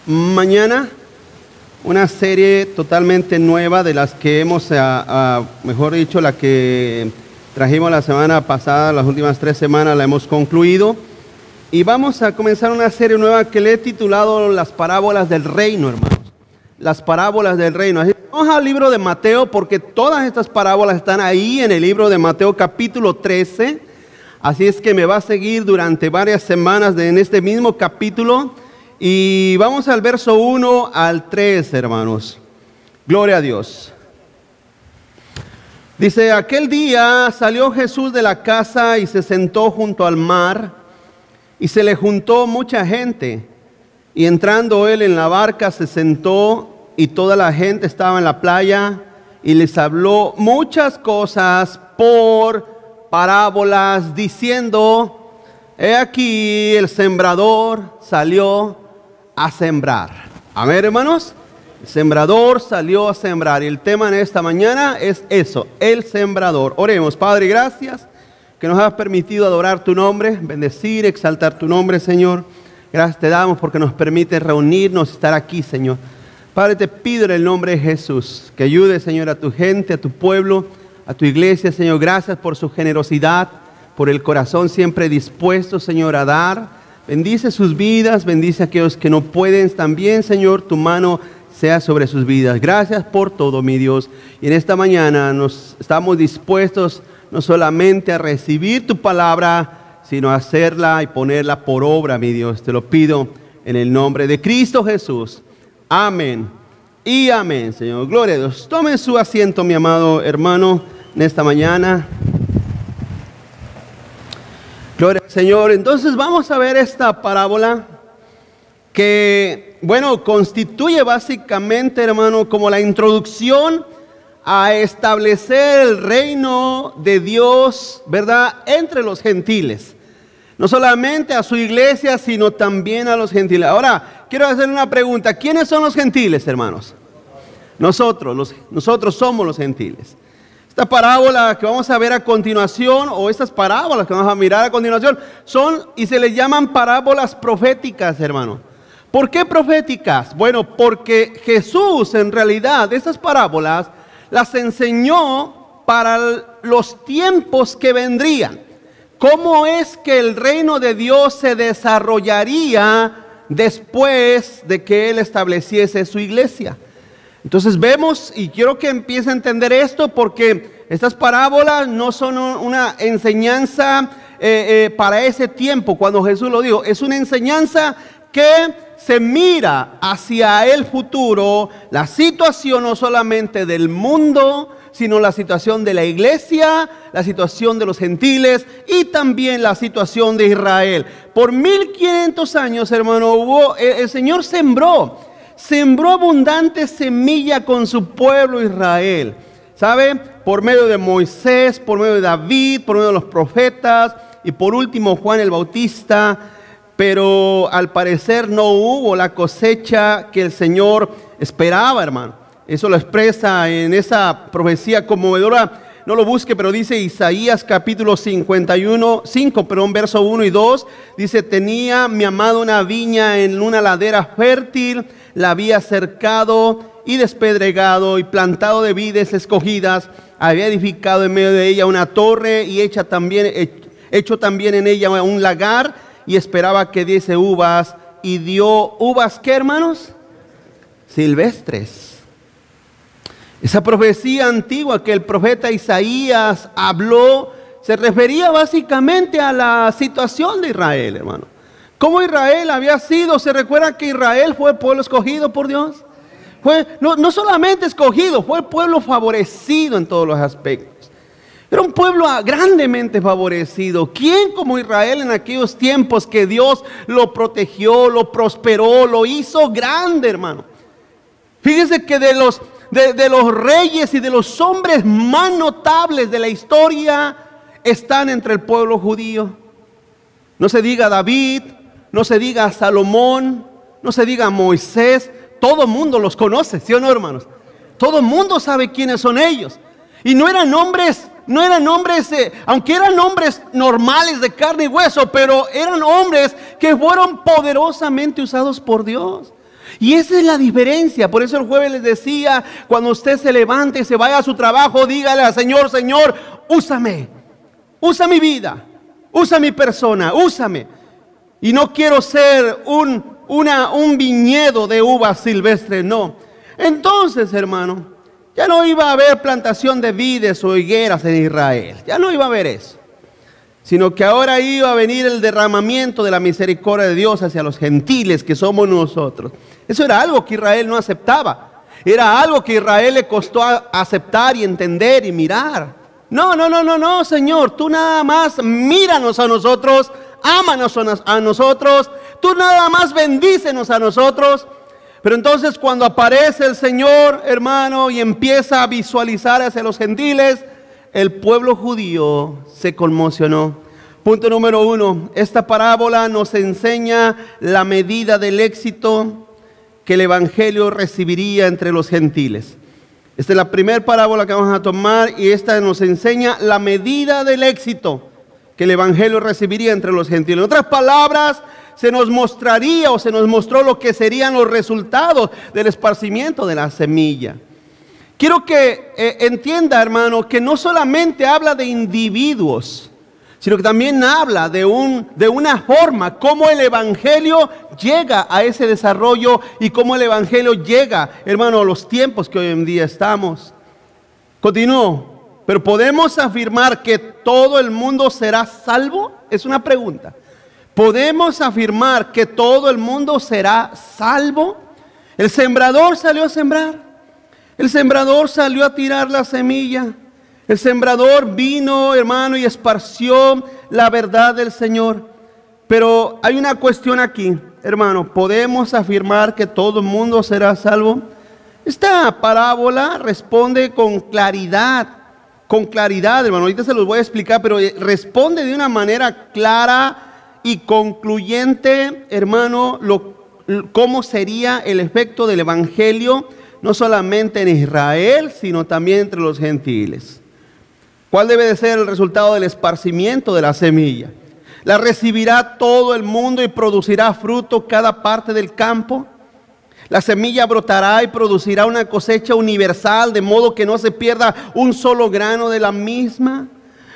Mañana una serie totalmente nueva de las que hemos, mejor dicho, la que trajimos la semana pasada, las últimas 3 semanas la hemos concluido. Y vamos a comenzar una serie nueva que le he titulado Las Parábolas del Reino, hermanos. Las Parábolas del Reino. Así, vamos al libro de Mateo, porque todas estas parábolas están ahí en el libro de Mateo capítulo 13. Así es que me va a seguir durante varias semanas en este mismo capítulo. Y vamos al verso 1 al 3, hermanos. Gloria a Dios. Dice, aquel día salió Jesús de la casa y se sentó junto al mar, y se le juntó mucha gente. Y entrando él en la barca se sentó, y toda la gente estaba en la playa, y les habló muchas cosas por parábolas, diciendo, he aquí el sembrador salió a sembrar. Amén, hermanos. El sembrador salió a sembrar. Y el tema en esta mañana es eso, el sembrador. Oremos. Padre, gracias que nos has permitido adorar tu nombre, bendecir, exaltar tu nombre, Señor. Gracias te damos porque nos permite reunirnos, estar aquí, Señor. Padre, te pido en el nombre de Jesús que ayude, Señor, a tu gente, a tu pueblo, a tu iglesia, Señor. Gracias por su generosidad, por el corazón siempre dispuesto, Señor, a dar. Bendice sus vidas, bendice a aquellos que no pueden también, Señor, tu mano sea sobre sus vidas. Gracias por todo, mi Dios. Y en esta mañana nos estamos dispuestos no solamente a recibir tu palabra, sino a hacerla y ponerla por obra, mi Dios. Te lo pido en el nombre de Cristo Jesús. Amén y amén, Señor. Gloria a Dios. Tomen su asiento, mi amado hermano, en esta mañana. Gloria al Señor. Entonces vamos a ver esta parábola que, bueno, constituye básicamente, hermano, como la introducción a establecer el reino de Dios, ¿verdad?, entre los gentiles. No solamente a su iglesia, sino también a los gentiles. Ahora, quiero hacer una pregunta. ¿Quiénes son los gentiles, hermanos? Nosotros somos los gentiles. Esta parábola que vamos a ver a continuación, o estas parábolas que vamos a mirar a continuación, son y se les llaman parábolas proféticas, hermano. ¿Por qué proféticas? Bueno, porque Jesús en realidad estas parábolas las enseñó para los tiempos que vendrían. ¿Cómo es que el reino de Dios se desarrollaría después de que Él estableciese su iglesia? Entonces vemos, y quiero que empiece a entender esto, porque estas parábolas no son una enseñanza para ese tiempo, cuando Jesús lo dijo. Es una enseñanza que se mira hacia el futuro, la situación no solamente del mundo, sino la situación de la iglesia, la situación de los gentiles y también la situación de Israel. Por 1500 años, hermano, el Señor sembró abundante semilla con su pueblo Israel, ¿sabe? Por medio de Moisés, por medio de David, por medio de los profetas y por último Juan el Bautista. Pero al parecer no hubo la cosecha que el Señor esperaba, hermano. Eso lo expresa en esa profecía conmovedora. No lo busque, pero dice Isaías capítulo 5, verso 1 y 2. Dice, tenía mi amado una viña en una ladera fértil, la había cercado y despedregado y plantado de vides escogidas. Había edificado en medio de ella una torre y hecho también en ella un lagar, y esperaba que diese uvas, y dio uvas, ¿qué, hermanos? Silvestres. Esa profecía antigua que el profeta Isaías habló se refería básicamente a la situación de Israel, hermano. ¿Cómo Israel había sido? ¿Se recuerda que Israel fue el pueblo escogido por Dios? No solamente escogido, fue el pueblo favorecido en todos los aspectos. Era un pueblo grandemente favorecido. ¿Quién como Israel en aquellos tiempos que Dios lo protegió, lo prosperó, lo hizo grande, hermano? Fíjese que de los reyes y de los hombres más notables de la historia están entre el pueblo judío. No se diga David, no se diga Salomón, no se diga Moisés. Todo el mundo los conoce, ¿sí o no, hermanos? Todo el mundo sabe quiénes son ellos. Y no eran hombres, aunque eran hombres normales de carne y hueso, pero eran hombres que fueron poderosamente usados por Dios. Y esa es la diferencia. Por eso el jueves les decía, cuando usted se levante y se vaya a su trabajo, dígale al Señor: Señor, úsame, usa mi vida, usa mi persona, úsame. Y no quiero ser un viñedo de uvas silvestres, no. Entonces, hermano, ya no iba a haber plantación de vides o higueras en Israel. Ya no iba a haber eso. Sino que ahora iba a venir el derramamiento de la misericordia de Dios hacia los gentiles, que somos nosotros. Eso era algo que Israel no aceptaba. Era algo que a Israel le costó aceptar y entender y mirar. No, Señor, tú nada más míranos a nosotros, ámanos a nosotros, tú nada más bendícenos a nosotros. Pero entonces cuando aparece el Señor, hermano, y empieza a visualizar hacia los gentiles, el pueblo judío se conmocionó. Punto número 1, esta parábola nos enseña la medida del éxito que el evangelio recibiría entre los gentiles. Esta es la primera parábola que vamos a tomar, y esta nos enseña la medida del éxito que el evangelio recibiría entre los gentiles. En otras palabras, se nos mostraría o se nos mostró lo que serían los resultados del esparcimiento de la semilla. Quiero que entienda, hermano, que no solamente habla de individuos, sino que también habla de una forma, cómo el evangelio llega a ese desarrollo y cómo el evangelio llega, hermano, a los tiempos que hoy en día estamos. Continúo. Pero ¿podemos afirmar que todo el mundo será salvo? Es una pregunta. ¿Podemos afirmar que todo el mundo será salvo? El sembrador salió a sembrar. El sembrador salió a tirar la semilla. El sembrador vino, hermano, y esparció la verdad del Señor. Pero hay una cuestión aquí, hermano. ¿Podemos afirmar que todo el mundo será salvo? Esta parábola responde con claridad, hermano. Ahorita se los voy a explicar, pero responde de una manera clara y concluyente, hermano, cómo sería el efecto del evangelio, no solamente en Israel, sino también entre los gentiles. ¿Cuál debe de ser el resultado del esparcimiento de la semilla? ¿La recibirá todo el mundo y producirá fruto cada parte del campo? La semilla brotará y producirá una cosecha universal, de modo que no se pierda un solo grano de la misma.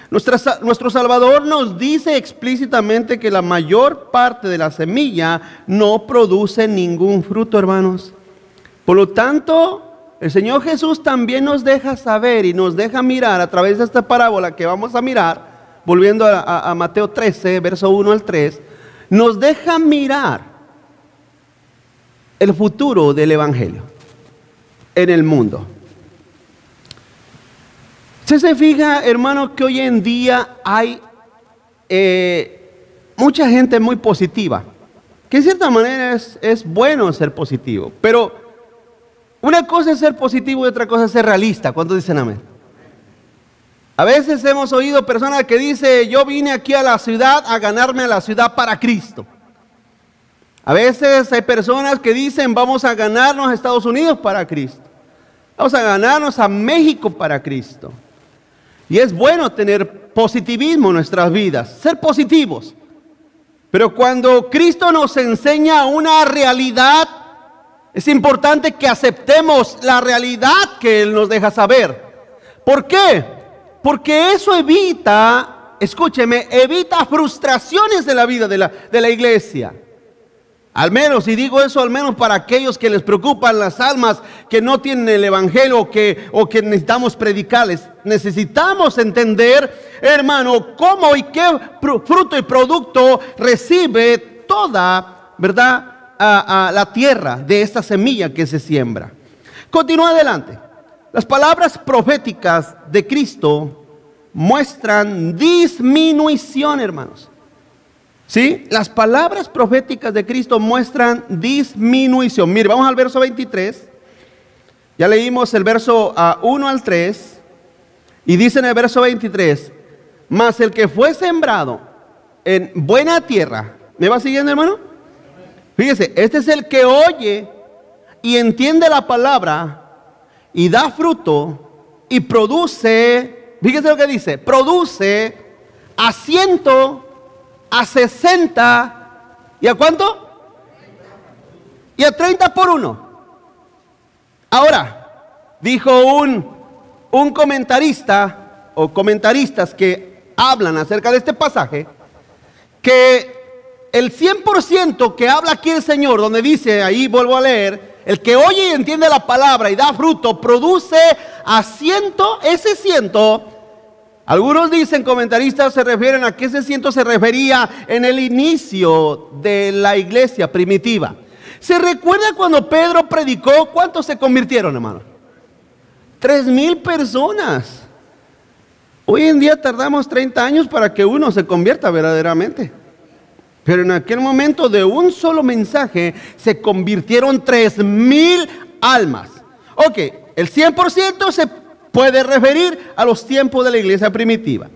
Nuestro Salvador nos dice explícitamente que la mayor parte de la semilla no produce ningún fruto, hermanos. Por lo tanto, el Señor Jesús también nos deja saber y nos deja mirar a través de esta parábola que vamos a mirar, volviendo a Mateo 13, verso 1 al 3, nos deja mirar el futuro del evangelio en el mundo. ¿Usted se fija, hermano, que hoy en día hay mucha gente muy positiva? Que en cierta manera es bueno ser positivo, pero una cosa es ser positivo y otra cosa es ser realista. ¿Cuántos dicen amén? A veces hemos oído personas que dicen: yo vine aquí a la ciudad a ganarme a la ciudad para Cristo. A veces hay personas que dicen: vamos a ganarnos a Estados Unidos para Cristo. Vamos a ganarnos a México para Cristo. Y es bueno tener positivismo en nuestras vidas, ser positivos. Pero cuando Cristo nos enseña una realidad, es importante que aceptemos la realidad que Él nos deja saber. ¿Por qué? Porque eso evita, escúcheme, evita frustraciones de la vida de la iglesia. Al menos, y digo eso al menos para aquellos que les preocupan las almas, que no tienen el evangelio o que necesitamos predicarles. Necesitamos entender, hermano, cómo y qué fruto y producto recibe toda, ¿verdad?, a la tierra de esta semilla que se siembra. Continúa adelante. Las palabras proféticas de Cristo muestran disminución, hermanos. ¿Sí? Las palabras proféticas de Cristo muestran disminución. Mire, vamos al verso 23. Ya leímos el verso 1 al 3. Y dice en el verso 23: mas el que fue sembrado en buena tierra. ¿Me va siguiendo, hermano? Fíjese, este es el que oye y entiende la palabra y da fruto y produce, fíjense lo que dice, produce a 100, a 60, ¿y a cuánto? Y a 30 por uno. Ahora, dijo un comentarista o comentaristas que hablan acerca de este pasaje, que el 100% que habla aquí el Señor, donde dice, ahí vuelvo a leer, el que oye y entiende la palabra y da fruto, produce a 100, ese 100, algunos dicen, comentaristas se refieren a que ese 100 se refería en el inicio de la iglesia primitiva. ¿Se recuerda cuando Pedro predicó? ¿Cuántos se convirtieron, hermano? 3,000 personas. Hoy en día tardamos 30 años para que uno se convierta verdaderamente. Pero en aquel momento de un solo mensaje se convirtieron 3,000 almas. Ok, el 100% se puede referir a los tiempos de la iglesia primitiva.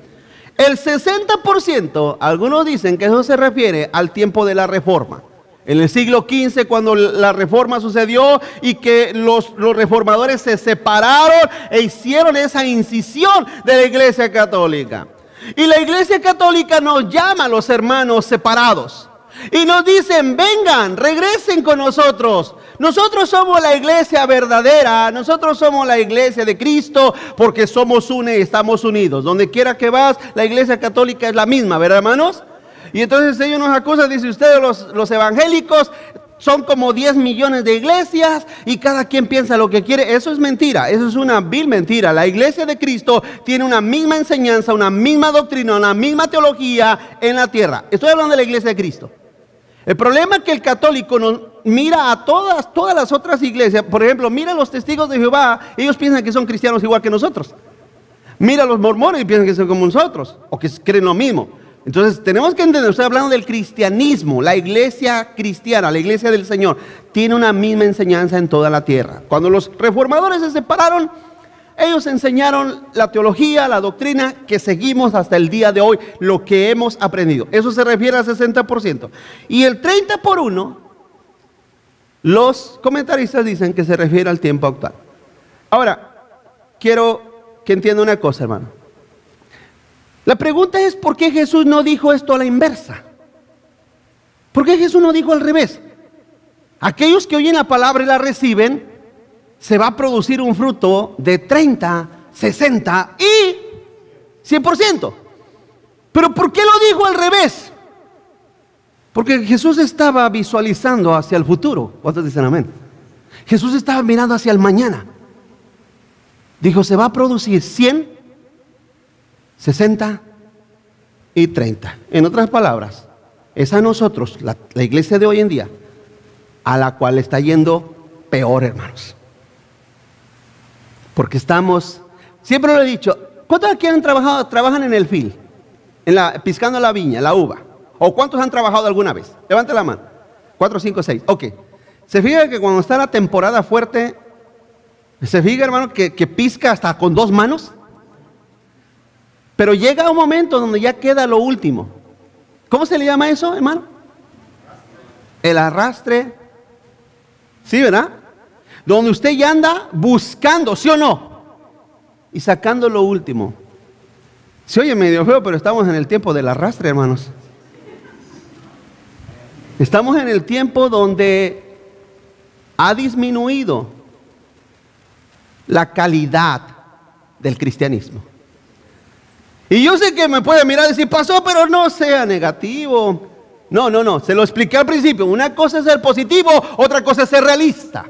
El 60%, algunos dicen que eso se refiere al tiempo de la Reforma. En el siglo XV, cuando la Reforma sucedió y que los reformadores se separaron e hicieron esa incisión de la iglesia católica. Y la iglesia católica nos llama a los hermanos separados y nos dicen, vengan, regresen con nosotros. Nosotros somos la iglesia verdadera, nosotros somos la iglesia de Cristo, porque somos una y estamos unidos. Donde quiera que vas, la iglesia católica es la misma, ¿verdad, hermanos? Y entonces ellos nos acusan, dice ustedes, los evangélicos, son como 10 millones de iglesias y cada quien piensa lo que quiere. Eso es mentira, eso es una vil mentira. La iglesia de Cristo tiene una misma enseñanza, una misma doctrina, una misma teología en la tierra. Estoy hablando de la iglesia de Cristo. El problema es que el católico mira a todas las otras iglesias. Por ejemplo, mira a los testigos de Jehová, ellos piensan que son cristianos igual que nosotros. Mira a los mormones y piensan que son como nosotros, o que creen lo mismo. Entonces tenemos que entender, estoy hablando del cristianismo, la iglesia cristiana, la iglesia del Señor, tiene una misma enseñanza en toda la tierra. Cuando los reformadores se separaron, ellos enseñaron la teología, la doctrina que seguimos hasta el día de hoy, lo que hemos aprendido. Eso se refiere al 60%. Y el 30 por 1, los comentaristas dicen que se refiere al tiempo actual. Ahora, quiero que entienda una cosa, hermano. La pregunta es, ¿por qué Jesús no dijo esto a la inversa? ¿Por qué Jesús no dijo al revés? Aquellos que oyen la palabra y la reciben, se va a producir un fruto de 30, 60 y 100%. ¿Pero por qué lo dijo al revés? Porque Jesús estaba visualizando hacia el futuro. ¿Cuántos dicen amén? Jesús estaba mirando hacia el mañana. Dijo, se va a producir 100, 60 y 30. En otras palabras, es a nosotros, la iglesia de hoy en día, a la cual está yendo peor, hermanos. Porque estamos, siempre lo he dicho, ¿cuántos aquí trabajan en el field? Piscando la viña, la uva. ¿O cuántos han trabajado alguna vez? Levante la mano. 4, 5, 6. Ok. ¿Se fija que cuando está la temporada fuerte, se fija, hermano, que pisca hasta con 2 manos? Pero llega un momento donde ya queda lo último. ¿Cómo se le llama eso, hermano? El arrastre. ¿Sí, verdad? Donde usted ya anda buscando, ¿sí o no? Y sacando lo último. Se oye medio feo, pero estamos en el tiempo del arrastre, hermanos. Estamos en el tiempo donde ha disminuido la calidad del cristianismo. Y yo sé que me puede mirar y decir, pasó, pero no sea negativo. No, se lo expliqué al principio. Una cosa es ser positivo, otra cosa es ser realista.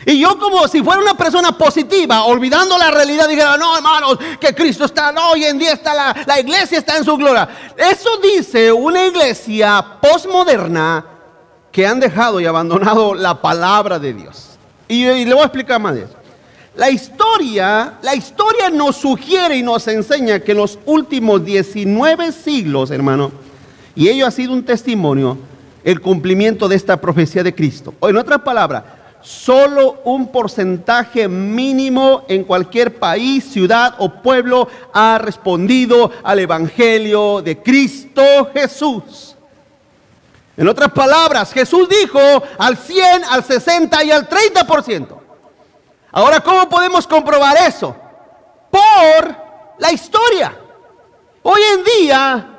Y yo, como si fuera una persona positiva, olvidando la realidad, dijera, no, hermanos, que Cristo está, no, hoy en día está la iglesia está en su gloria. Eso dice una iglesia postmoderna que han dejado y abandonado la palabra de Dios. Y le voy a explicar más de eso. La historia nos sugiere y nos enseña que en los últimos 19 siglos, hermano, y ello ha sido un testimonio, el cumplimiento de esta profecía de Cristo. O en otras palabras, solo un porcentaje mínimo en cualquier país, ciudad o pueblo ha respondido al evangelio de Cristo Jesús. En otras palabras, Jesús dijo al 100, al 60 y al 30%. Ahora, ¿cómo podemos comprobar eso? Por la historia. Hoy en día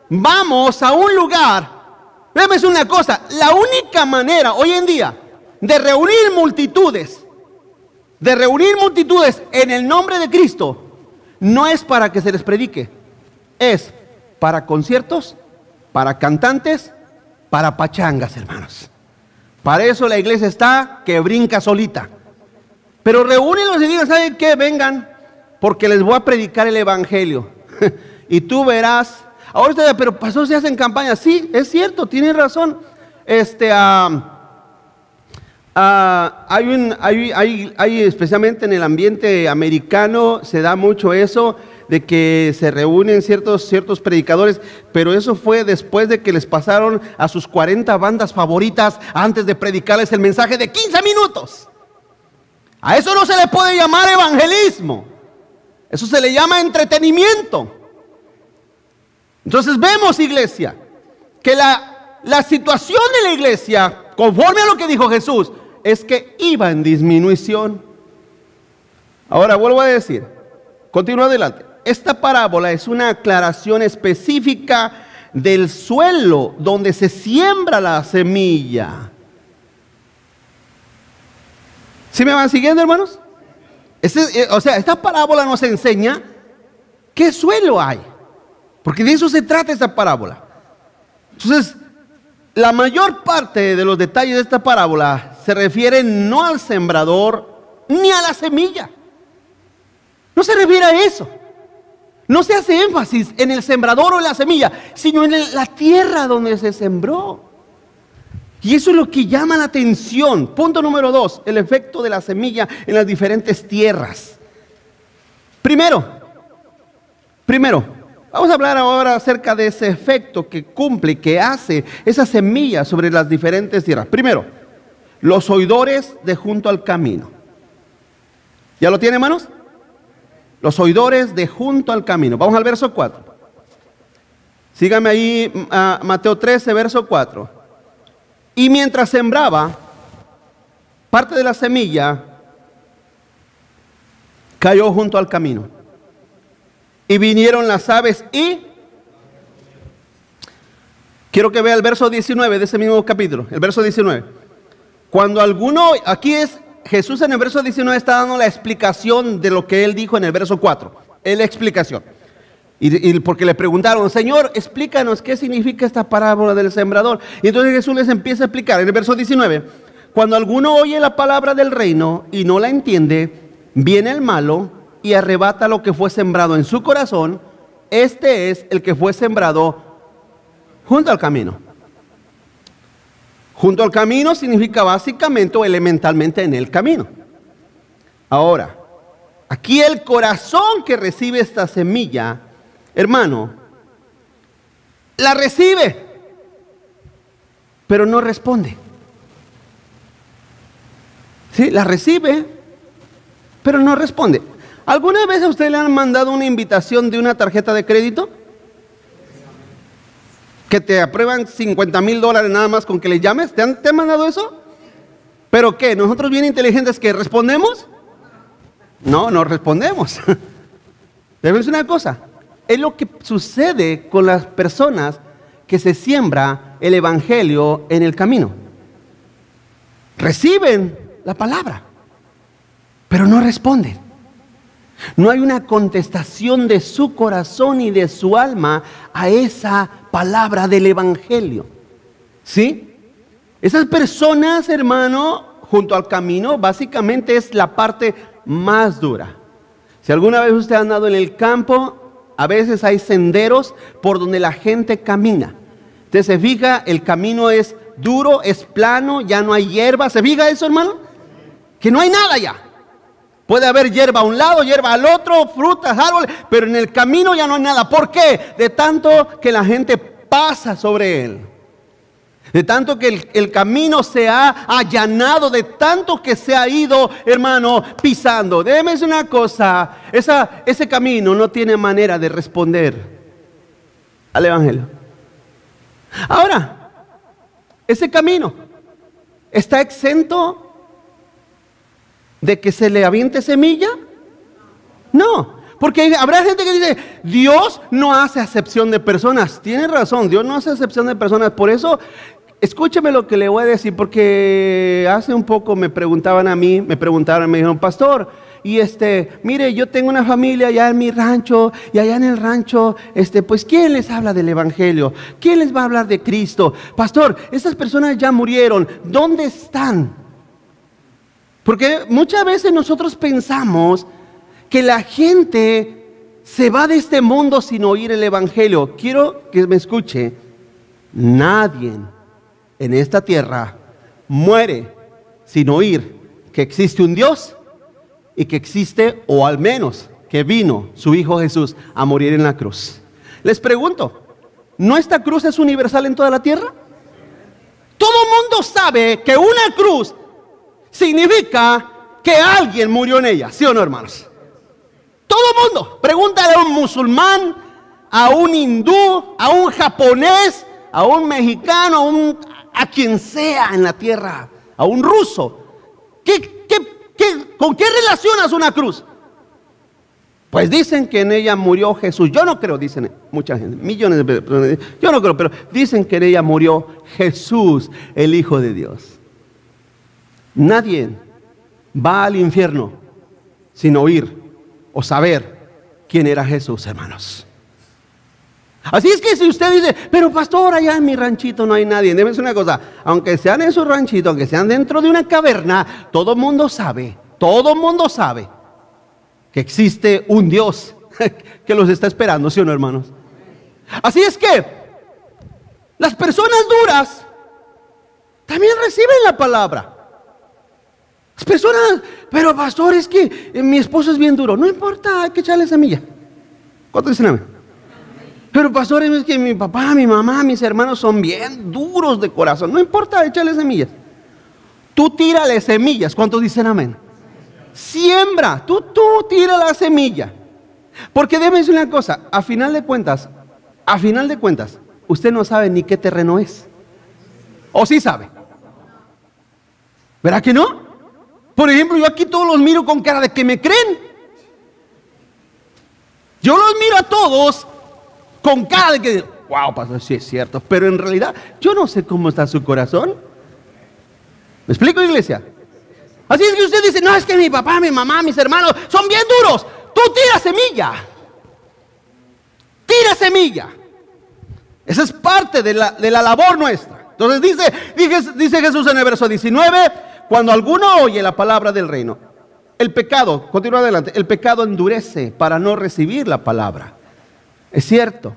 vamos a un lugar. Déjame decir una cosa, la única manera hoy en día de reunir multitudes en el nombre de Cristo, no es para que se les predique, es para conciertos, para cantantes, para pachangas, hermanos. Para eso la iglesia está que brinca solita. Pero reúnenlos y digan, ¿saben qué? Vengan, porque les voy a predicar el evangelio. Y tú verás. Ahora usted, pero pastor, se hacen campañas. Sí, es cierto, tiene razón. Hay especialmente en el ambiente americano, se da mucho eso, de que se reúnen ciertos predicadores, pero eso fue después de que les pasaron a sus 40 bandas favoritas antes de predicarles el mensaje de 15 minutos. A eso no se le puede llamar evangelismo, eso se le llama entretenimiento. Entonces vemos, iglesia, que la situación de la iglesia, conforme a lo que dijo Jesús, es que iba en disminución. Ahora vuelvo a decir, continúo adelante. Esta parábola es una aclaración específica del suelo donde se siembra la semilla. ¿Sí me van siguiendo, hermanos? Esta parábola nos enseña qué suelo hay, porque de eso se trata esta parábola. Entonces, la mayor parte de los detalles de esta parábola se refieren no al sembrador ni a la semilla. No se refiere a eso. No se hace énfasis en el sembrador o en la semilla, sino en la tierra donde se sembró. Y eso es lo que llama la atención. Punto número 2, el efecto de la semilla en las diferentes tierras. Primero, vamos a hablar ahora acerca de ese efecto que cumple, que hace esa semilla sobre las diferentes tierras. Primero, los oidores de junto al camino. ¿Ya lo tiene, hermanos? Los oidores de junto al camino. Vamos al verso 4. Sígame ahí, Mateo 13, verso 4. Y mientras sembraba, parte de la semilla cayó junto al camino. Y vinieron las aves y... Quiero que vea el verso 19 de ese mismo capítulo, el verso 19. Cuando alguno, aquí es Jesús en el verso 19 está dando la explicación de lo que él dijo en el verso 4. Es la explicación. Y porque le preguntaron, Señor, explícanos qué significa esta parábola del sembrador. Y entonces Jesús les empieza a explicar en el verso 19. Cuando alguno oye la palabra del reino y no la entiende, viene el malo y arrebata lo que fue sembrado en su corazón. Este es el que fue sembrado junto al camino. Junto al camino significa básicamente o elementalmente en el camino. Ahora, aquí el corazón que recibe esta semilla, hermano, la recibe, pero no responde. Sí, la recibe, pero no responde. ¿Alguna vez a usted le han mandado una invitación de una tarjeta de crédito? Que te aprueban $50,000 nada más con que le llames. ¿Te han mandado eso? ¿Pero qué? ¿Nosotros bien inteligentes que respondemos? No respondemos. Debe ser una cosa. Es lo que sucede con las personas que se siembra el evangelio en el camino. Reciben la palabra, pero no responden. No hay una contestación de su corazón y de su alma a esa palabra del evangelio. ¿Sí? Esas personas, hermano, junto al camino, básicamente es la parte más dura. Si alguna vez usted ha andado en el campo, a veces hay senderos por donde la gente camina. Usted se fija, el camino es duro, es plano, ya no hay hierba. ¿Se fija eso, hermano? Que no hay nada ya. Puede haber hierba a un lado, hierba al otro, frutas, árboles, pero en el camino ya no hay nada. ¿Por qué? De tanto que la gente pasa sobre él. De tanto que el camino se ha allanado, de tanto que se ha ido, hermano, pisando. Déjeme decir una cosa, ese camino no tiene manera de responder al evangelio. Ahora, ese camino está exento de que se le aviente semilla? No, porque habrá gente que dice, Dios no hace acepción de personas. Tiene razón, Dios no hace acepción de personas. Por eso, escúcheme lo que le voy a decir, porque hace un poco me dijeron, pastor, y mire, yo tengo una familia allá en mi rancho, y allá en el rancho, pues ¿quién les habla del evangelio? ¿Quién les va a hablar de Cristo? Pastor, esas personas ya murieron, ¿dónde están? Porque muchas veces nosotros pensamos que la gente se va de este mundo sin oír el evangelio. Quiero que me escuche, nadie en esta tierra muere sin oír que existe un Dios y que existe, o al menos que vino su Hijo Jesús a morir en la cruz. Les pregunto, ¿no esta cruz es universal en toda la tierra? Todo mundo sabe que una cruz significa que alguien murió en ella, ¿sí o no, hermanos? Todo mundo. Pregúntale a un musulmán, a un hindú, a un japonés, a un mexicano, a quien sea en la tierra, a un ruso. ¿Con qué relacionas una cruz? Pues dicen que en ella murió Jesús. Yo no creo, dicen mucha gente, millones de personas. Yo no creo, pero dicen que en ella murió Jesús, el Hijo de Dios. Nadie va al infierno sin oír o saber quién era Jesús, hermanos. Así es que si usted dice, pero pastor, allá en mi ranchito no hay nadie, déjeme decir una cosa, aunque sean en su ranchito, aunque sean dentro de una caverna, todo el mundo sabe que existe un Dios que los está esperando, ¿sí o no, hermanos? Así es que las personas duras también reciben la palabra. Las personas, pero pastor, es que mi esposo es bien duro. No importa, hay que echarle semilla. ¿Cuánto dicen amén? Pero pastor, es que mi papá, mi mamá, mis hermanos son bien duros de corazón. No importa, échale semillas. Tú tírale semillas. ¿Cuántos dicen amén? Siembra, tú tira la semilla. Porque déjeme decir una cosa, a final de cuentas, usted no sabe ni qué terreno es. ¿O sí sabe? ¿Verdad que no? Por ejemplo, yo aquí todos los miro con cara de que me creen. Yo los miro a todos con cara de que, wow, pastor, sí es cierto. Pero en realidad, yo no sé cómo está su corazón. ¿Me explico, iglesia? Así es que usted dice, no, es que mi papá, mi mamá, mis hermanos son bien duros. Tú tira semilla. Tira semilla. Esa es parte de la labor nuestra. Entonces dice Jesús en el verso 19, cuando alguno oye la palabra del reino, el pecado, continúa adelante, el pecado endurece para no recibir la palabra. Es cierto,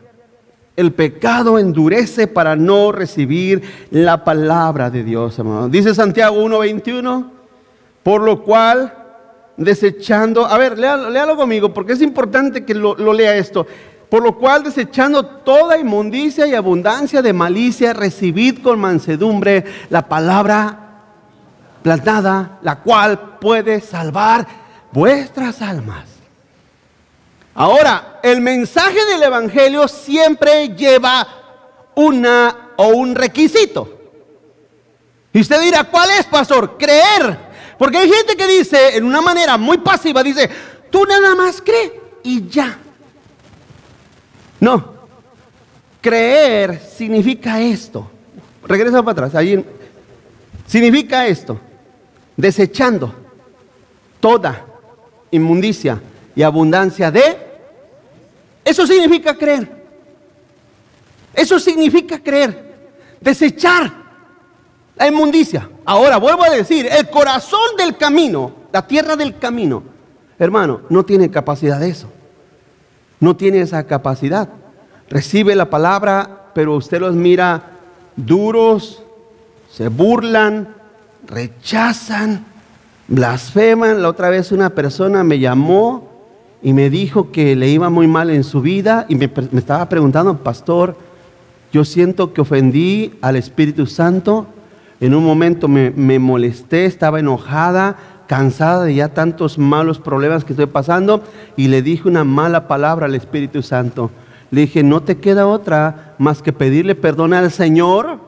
el pecado endurece para no recibir la palabra de Dios, hermano. Dice Santiago 1:21, por lo cual desechando, a ver, léalo conmigo porque es importante que lo lea esto. Por lo cual desechando toda inmundicia y abundancia de malicia, recibid con mansedumbre la palabra plantada, la cual puede salvar vuestras almas. Ahora, el mensaje del evangelio siempre lleva un requisito. Y usted dirá, ¿cuál es, pastor? Creer. Porque hay gente que dice, en una manera muy pasiva, dice, tú nada más cree y ya. No, creer significa esto. Regresa para atrás, significa esto, desechando toda inmundicia y abundancia de, eso significa creer. Eso significa creer, desechar la inmundicia. Ahora vuelvo a decir, el corazón del camino, la tierra del camino, hermano, no tiene capacidad de eso. No tiene esa capacidad. Recibe la palabra, pero usted los mira duros, se burlan, rechazan, blasfeman. La otra vez una persona me llamó y me dijo que le iba muy mal en su vida y me estaba preguntando, pastor, yo siento que ofendí al Espíritu Santo. En un momento me molesté, estaba enojada, cansada de ya tantos malos problemas que estoy pasando, y le dije una mala palabra al Espíritu Santo. Le dije, no te queda otra más que pedirle perdón al Señor.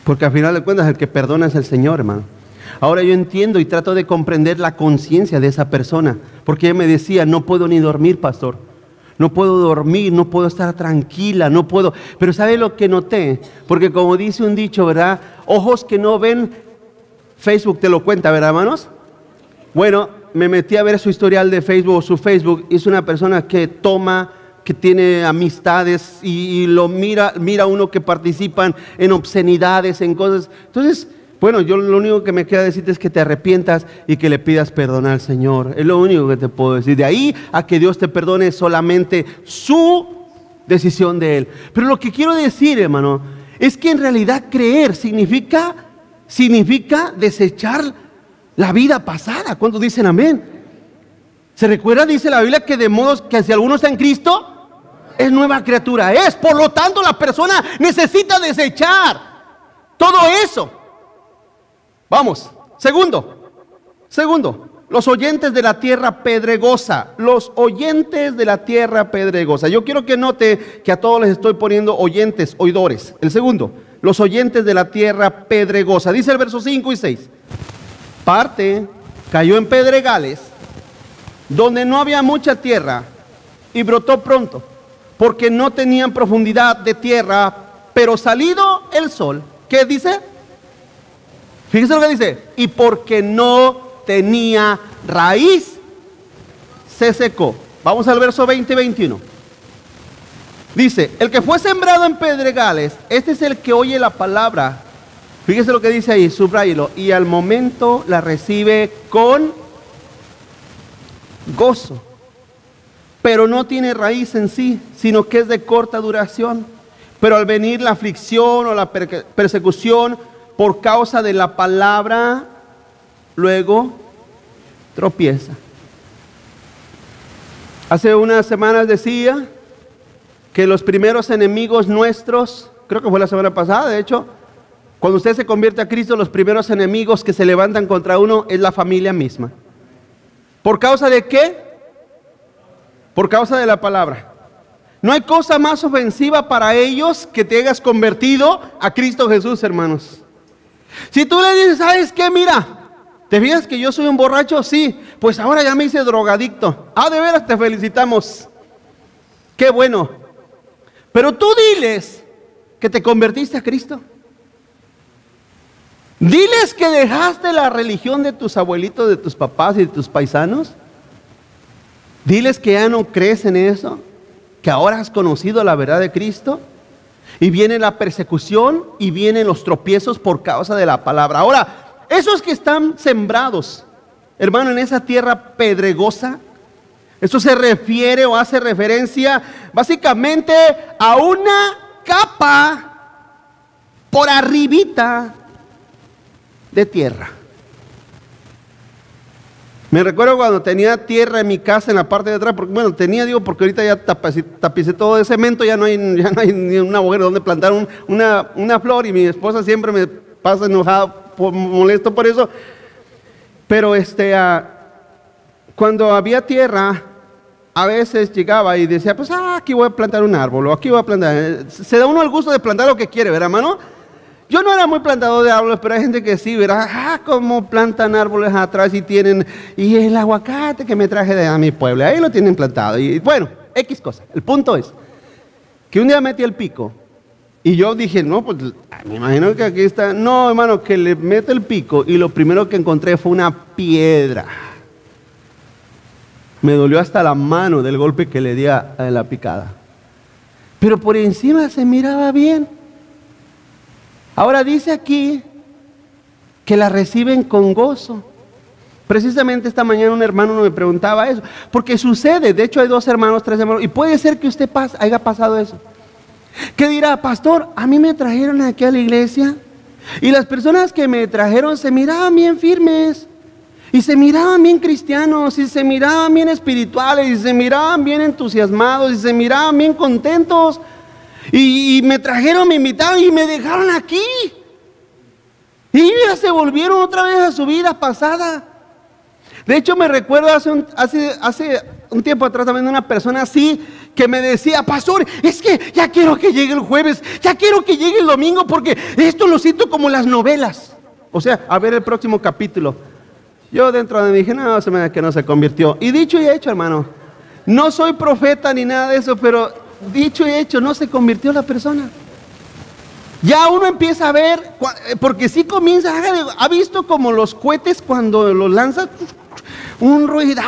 Porque al final de cuentas el que perdona es el Señor, hermano. Ahora yo entiendo y trato de comprender la conciencia de esa persona. Porque ella me decía, no puedo ni dormir, pastor. No puedo dormir, no puedo estar tranquila, no puedo. Pero ¿sabe lo que noté? Porque como dice un dicho, ¿verdad? Ojos que no ven, Facebook te lo cuenta, ¿verdad, hermanos? Bueno, me metí a ver su historial de Facebook, su Facebook. Es una persona que toma, que tiene amistades y lo mira uno que participan en obscenidades, en cosas. Entonces, bueno, yo lo único que me queda decirte es que te arrepientas y que le pidas perdón al Señor. Es lo único que te puedo decir. De ahí a que Dios te perdone es solamente su decisión de Él. Pero lo que quiero decir, hermano, es que en realidad creer significa desechar la vida pasada. ¿Cuántos dicen amén? ¿Se recuerda? Dice la Biblia que de modo que si alguno está en Cristo, es nueva criatura. Por lo tanto, la persona necesita desechar todo eso. Vamos, segundo, los oyentes de la tierra pedregosa, los oyentes de la tierra pedregosa. Yo quiero que note que a todos les estoy poniendo oyentes, oidores. El segundo, los oyentes de la tierra pedregosa. Dice el verso 5 y 6. Parte cayó en pedregales, donde no había mucha tierra, y brotó pronto, porque no tenían profundidad de tierra, pero salido el sol, ¿qué dice? Fíjese lo que dice, y porque no tenía raíz, se secó. Vamos al verso 20 y 21. Dice, el que fue sembrado en pedregales, este es el que oye la palabra. Fíjese lo que dice ahí, subráyelo, y al momento la recibe con gozo, pero no tiene raíz en sí, sino que es de corta duración. Pero al venir la aflicción o la persecución por causa de la palabra, luego tropieza. Hace unas semanas decía que los primeros enemigos nuestros, creo que fue la semana pasada, de hecho, cuando usted se convierte a Cristo, los primeros enemigos que se levantan contra uno es la familia misma. ¿Por causa de qué? Por causa de la palabra. No hay cosa más ofensiva para ellos que te hayas convertido a Cristo Jesús, hermanos. Si tú le dices, ¿sabes qué? Mira, ¿te fijas que yo soy un borracho? Sí, pues ahora ya me hice drogadicto. Ah, de veras, te felicitamos. Qué bueno. Pero tú diles que te convertiste a Cristo. Diles que dejaste la religión de tus abuelitos, de tus papás y de tus paisanos. Diles que ya no crees en eso, que ahora has conocido la verdad de Cristo. Y viene la persecución y vienen los tropiezos por causa de la palabra. Ahora, esos que están sembrados, hermano, en esa tierra pedregosa, esto se refiere o hace referencia básicamente a una capa por arribita de tierra. Me recuerdo cuando tenía tierra en mi casa en la parte de atrás, porque bueno, porque ahorita ya tapicé todo de cemento, ya no hay ni un agujero donde plantar una flor, y mi esposa siempre me pasa enojada, molesto por eso. Pero cuando había tierra, a veces llegaba y decía, pues aquí voy a plantar un árbol, o aquí voy a plantar. Se da uno el gusto de plantar lo que quiere, ¿verdad, hermano? Yo no era muy plantador de árboles, pero hay gente que sí, ¿verdad? Como plantan árboles atrás y el aguacate que me traje de mi pueblo, ahí lo tienen plantado. Y bueno, X cosa. El punto es que un día metí el pico y yo dije, no, pues me imagino que aquí está. No, hermano, que le meto el pico y lo primero que encontré fue una piedra. Me dolió hasta la mano del golpe que le di a la picada. Pero por encima se miraba bien. Ahora dice aquí que la reciben con gozo. Precisamente esta mañana un hermano me preguntaba eso, porque sucede, de hecho hay 2 hermanos, 3 hermanos, y puede ser que usted haya pasado eso. ¿Qué dirá? Pastor, a mí me trajeron aquí a la iglesia y las personas que me trajeron se miraban bien firmes, y se miraban bien cristianos, y se miraban bien espirituales, y se miraban bien entusiasmados, y se miraban bien contentos. Y me trajeron, me invitaron y me dejaron aquí. Y ya se volvieron otra vez a su vida pasada. De hecho, me recuerdo hace un tiempo atrás también una persona así que me decía: pastor, es que ya quiero que llegue el jueves, ya quiero que llegue el domingo, porque esto lo siento como las novelas. O sea, a ver el próximo capítulo. Yo dentro de mí dije: no, se me da que no se convirtió. Y dicho y hecho, hermano, no soy profeta ni nada de eso, pero dicho y hecho, no se convirtió la persona. Ya uno empieza a ver, porque sí comienza, ha visto como los cohetes cuando los lanzan, un ruido,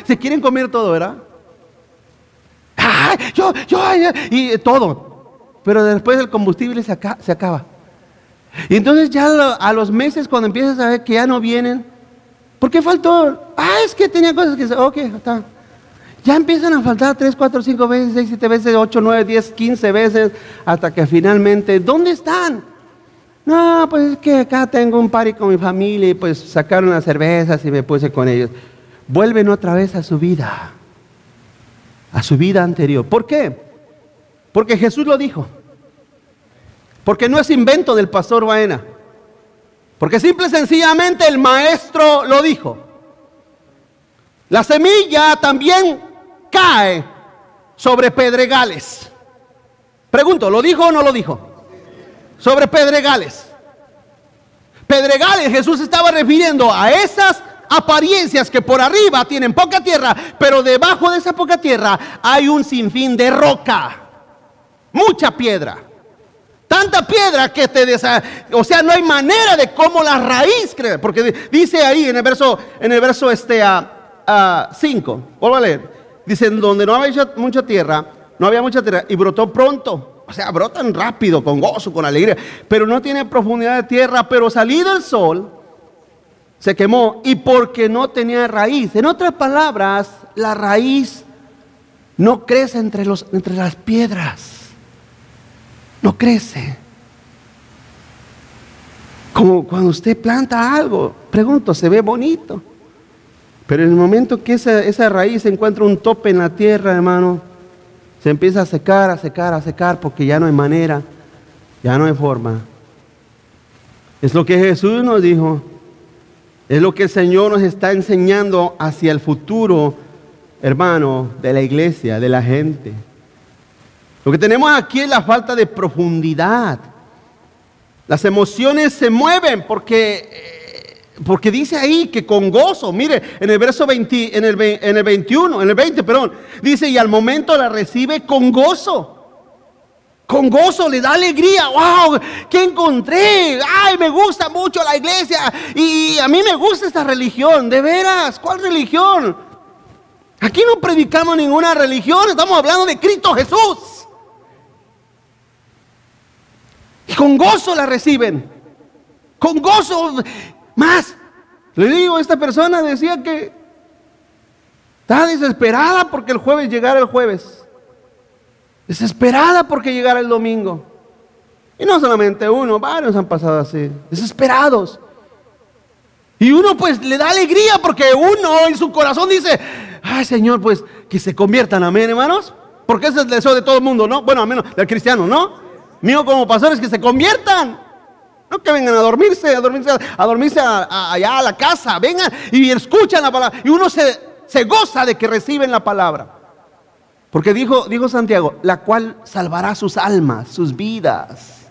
se quieren comer todo, ¿verdad? Y todo. Pero después el combustible se acaba. Y entonces ya a los meses, cuando empiezas a ver que ya no vienen, ¿por qué faltó? Es que tenía cosas que... Ok, está. Ya empiezan a faltar 3, 4, 5 veces, 6, 7 veces, 8, 9, 10, 15 veces, hasta que finalmente, ¿dónde están? No, pues es que acá tengo un party con mi familia y pues sacaron las cervezas y me puse con ellos. Vuelven otra vez a su vida anterior. ¿Por qué? Porque Jesús lo dijo. Porque no es invento del pastor Baena. Porque simple y sencillamente el maestro lo dijo. La semilla también cae sobre pedregales. Pregunto, ¿lo dijo o no lo dijo? Sobre pedregales. Pedregales, Jesús estaba refiriendo a esas apariencias que por arriba tienen poca tierra, pero debajo de esa poca tierra hay un sinfín de roca. Mucha piedra. Tanta piedra que o sea, no hay manera de cómo la raíz crece. Porque dice ahí en el verso 5, vuelvo a leer. Dice: donde no había mucha tierra y brotó pronto. O sea, brotan rápido, con gozo, con alegría, pero no tiene profundidad de tierra. Pero salido el sol, se quemó, y porque no tenía raíz. En otras palabras, la raíz no crece entre las piedras. No crece. Como cuando usted planta algo, pregunto, se ve bonito, pero en el momento que esa raíz encuentra un tope en la tierra, hermano, se empieza a secar, porque ya no hay manera, ya no hay forma. Es lo que Jesús nos dijo, es lo que el Señor nos está enseñando hacia el futuro, hermano, de la iglesia, de la gente. Lo que tenemos aquí es la falta de profundidad. Las emociones se mueven porque dice ahí que con gozo. Mire, en el verso 20, en el 20, dice: y al momento la recibe con gozo. Con gozo, le da alegría. ¡Wow! ¿Qué encontré? ¡Ay, me gusta mucho la iglesia! Y a mí me gusta esta religión. ¿De veras? ¿Cuál religión? Aquí no predicamos ninguna religión. Estamos hablando de Cristo Jesús. Y con gozo la reciben. Con gozo. Más. Le digo, esta persona decía que estaba desesperada porque el jueves llegara el jueves. Desesperada porque llegara el domingo. Y no solamente uno, varios han pasado así. Desesperados. Y uno pues le da alegría porque uno en su corazón dice: ay, Señor, pues que se conviertan. Amén, hermanos. Porque ese es el deseo de todo el mundo, ¿no? Bueno, al menos del cristiano, ¿no? Mío como pastores, que se conviertan. No que vengan a dormirse allá a la casa. Vengan y escuchan la palabra. Y uno se goza de que reciben la palabra. Porque dijo Santiago: la cual salvará sus almas, sus vidas.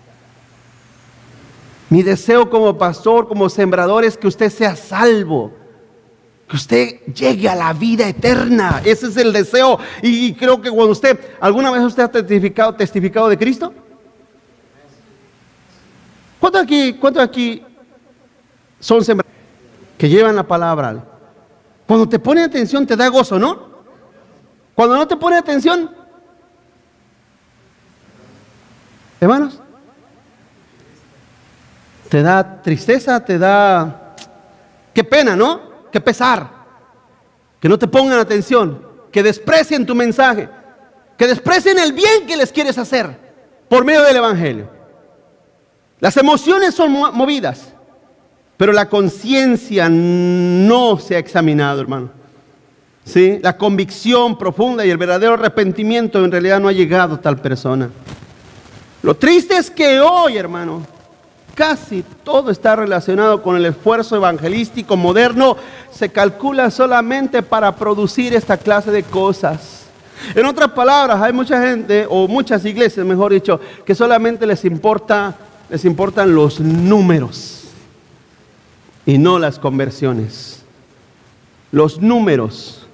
Mi deseo como pastor, como sembrador, es que usted sea salvo. Que usted llegue a la vida eterna. Ese es el deseo. Y creo que cuando ¿alguna vez usted ha testificado de Cristo? ¿Cuántos aquí son sembradores que llevan la palabra? Cuando te pone atención te da gozo, ¿no? Cuando no te pone atención, hermanos, te da tristeza, te da... qué pena, ¿no? Qué pesar. Que no te pongan atención, que desprecien tu mensaje, que desprecien el bien que les quieres hacer por medio del evangelio. Las emociones son movidas, pero la conciencia no se ha examinado, hermano. ¿Sí? La convicción profunda y el verdadero arrepentimiento en realidad no ha llegado a tal persona. Lo triste es que hoy, hermano, casi todo está relacionado con el esfuerzo evangelístico moderno. Se calcula solamente para producir esta clase de cosas. En otras palabras, hay mucha gente, o muchas iglesias, mejor dicho, que solamente les importan los números y no las conversiones. Los números.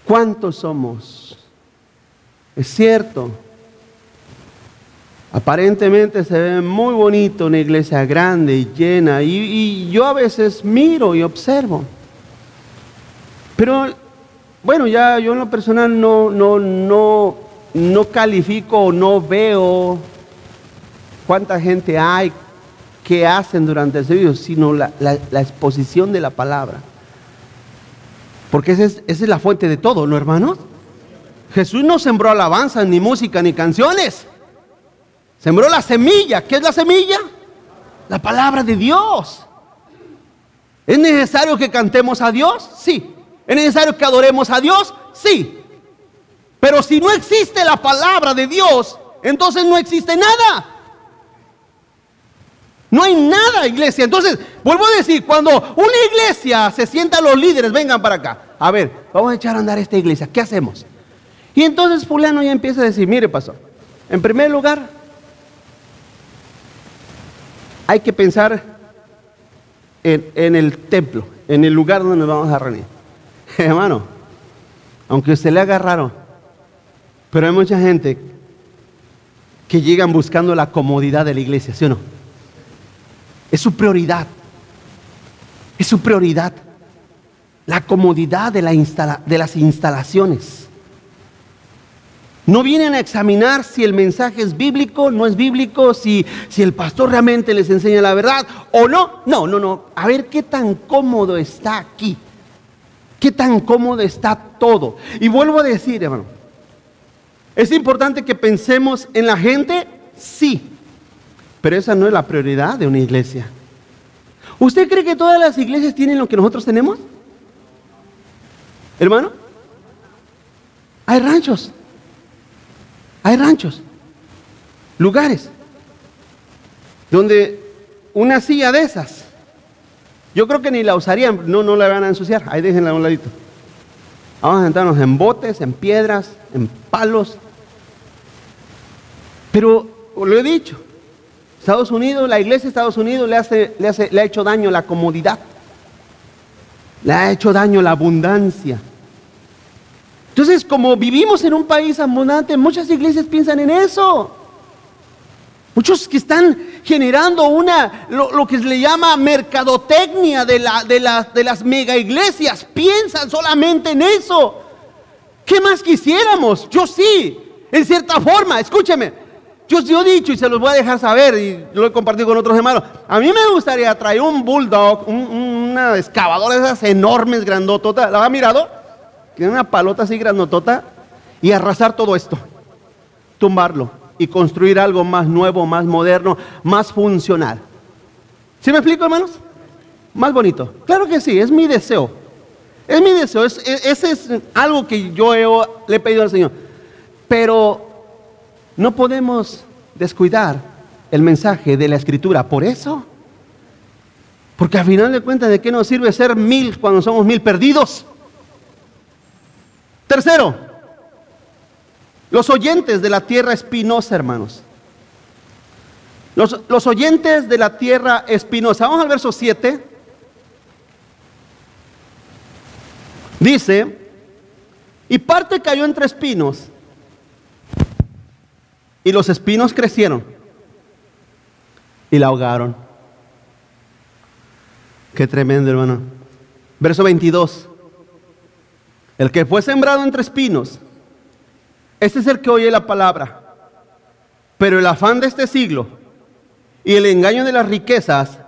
¿Cuántos somos? Es cierto. Aparentemente se ve muy bonito una iglesia grande y llena, y yo a veces miro y observo. Pero bueno, ya yo en lo personal no califico o no veo cuánta gente hay, qué hacen durante el servicio, sino la exposición de la palabra. Porque esa es la fuente de todo, ¿no, hermanos? Jesús no sembró alabanzas, ni música, ni canciones. Sembró la semilla. ¿Qué es la semilla? La palabra de Dios. ¿Es necesario que cantemos a Dios? Sí. ¿Es necesario que adoremos a Dios? Sí. Pero si no existe la palabra de Dios, entonces no existe nada. No hay nada, iglesia. Entonces, vuelvo a decir, cuando una iglesia se sienta, los líderes, vengan para acá. A ver, vamos a echar a andar esta iglesia. ¿Qué hacemos? Y entonces fulano ya empieza a decir, mire, pastor, en primer lugar, hay que pensar en el templo, en el lugar donde nos vamos a reunir. Hermano, aunque usted le haga raro, pero hay mucha gente que llegan buscando la comodidad de la iglesia, ¿sí o no? Es su prioridad. Es su prioridad. La comodidad de las instalaciones. No vienen a examinar si el mensaje es bíblico, no es bíblico, si el pastor realmente les enseña la verdad o no. No. A ver qué tan cómodo está aquí. Qué tan cómodo está todo. Y vuelvo a decir, hermano, ¿es importante que pensemos en la gente? Sí. Pero esa no es la prioridad de una iglesia. ¿Usted cree que todas las iglesias tienen lo que nosotros tenemos? Hermano, hay ranchos. Hay ranchos, lugares, donde una silla de esas, yo creo que ni la usarían, no la van a ensuciar, ahí déjenla a un ladito. Vamos a sentarnos en botes, en piedras, en palos. Pero, lo he dicho, Estados Unidos, la iglesia de Estados Unidos le ha hecho daño la comodidad, le ha hecho daño la abundancia. Entonces, como vivimos en un país abundante, muchas iglesias piensan en eso. Muchos que están generando lo que se le llama mercadotecnia de las mega iglesias, piensan solamente en eso. ¿Qué más quisiéramos? Yo sí, en cierta forma, escúcheme. Yo he dicho y se los voy a dejar saber, y lo he compartido con otros hermanos. A mí me gustaría traer un bulldog, una excavadora de esas enormes, grandototas. ¿La ha mirado? Tiene una palota así grandotota, y arrasar todo esto, tumbarlo y construir algo más nuevo, más moderno, más funcional. ¿Sí me explico, hermanos? Más bonito. Claro que sí, es mi deseo. Es mi deseo, ese es algo que yo le he pedido al Señor. Pero no podemos descuidar el mensaje de la Escritura por eso. Porque al final de cuentas, ¿de qué nos sirve ser 1000 cuando somos 1000 perdidos? Tercero, los oyentes de la tierra espinosa, hermanos. Los oyentes de la tierra espinosa. Vamos al verso 7. Dice, y parte cayó entre espinos, y los espinos crecieron y la ahogaron. Qué tremendo, hermano. Verso 22. El que fue sembrado entre espinos, este es el que oye la palabra, pero el afán de este siglo y el engaño de las riquezas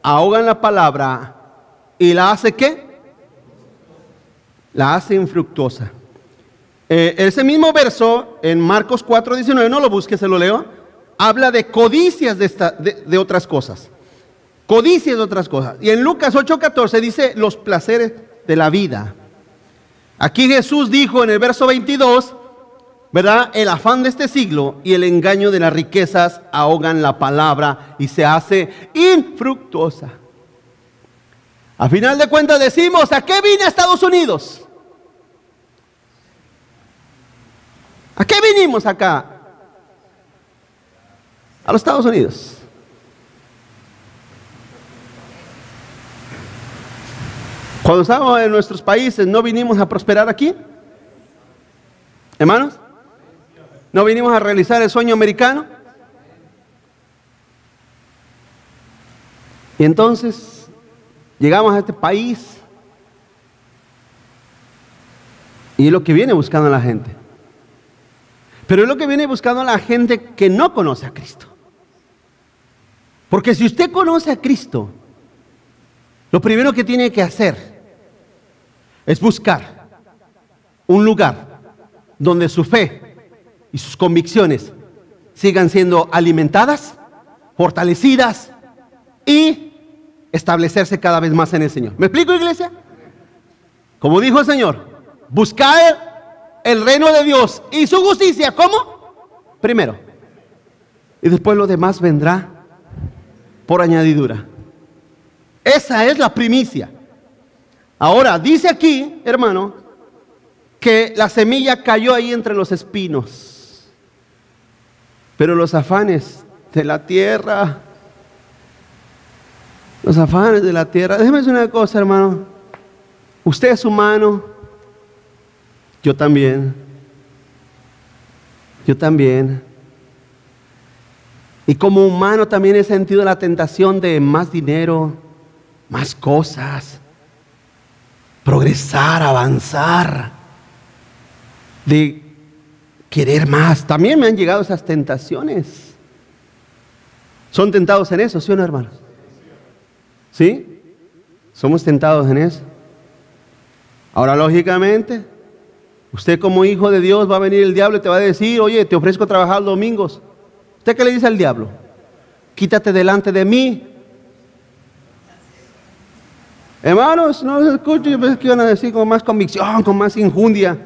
ahogan la palabra y la hace ¿qué? La hace infructuosa. Ese mismo verso en Marcos 4:19, no lo busque, se lo leo, habla de codicias de otras cosas. Codicias de otras cosas. Y en Lucas 8:14 dice los placeres de la vida. Aquí Jesús dijo en el verso 22, ¿verdad? El afán de este siglo y el engaño de las riquezas ahogan la palabra y se hace infructuosa. A final de cuentas decimos, ¿a qué vine a Estados Unidos? ¿A qué vinimos acá? A los Estados Unidos. Cuando estábamos en nuestros países, ¿no vinimos a prosperar aquí? Hermanos, ¿no vinimos a realizar el sueño americano? Y entonces llegamos a este país y es lo que viene buscando la gente. Pero es lo que viene buscando la gente que no conoce a Cristo. Porque si usted conoce a Cristo, lo primero que tiene que hacer es buscar un lugar donde su fe y sus convicciones sigan siendo alimentadas, fortalecidas y establecerse cada vez más en el Señor. ¿Me explico, iglesia? Como dijo el Señor, buscar el reino de Dios y su justicia. ¿Cómo? Primero. Y después lo demás vendrá por añadidura. Esa es la primicia. Ahora, dice aquí, hermano, que la semilla cayó ahí entre los espinos. Pero los afanes de la tierra, déjeme decir una cosa, hermano. Usted es humano, yo también. Y como humano también he sentido la tentación de más dinero, más cosas, progresar, avanzar, de querer más. También me han llegado esas tentaciones. ¿Son tentados en eso, sí o no, hermanos? ¿Sí? ¿Somos tentados en eso? Ahora, lógicamente, usted como hijo de Dios va a venir el diablo y te va a decir, oye, te ofrezco trabajar los domingos. ¿Usted qué le dice al diablo? Quítate delante de mí. Hermanos, no se escuchen, yo pensé que iban a decir con más convicción, con más injundia.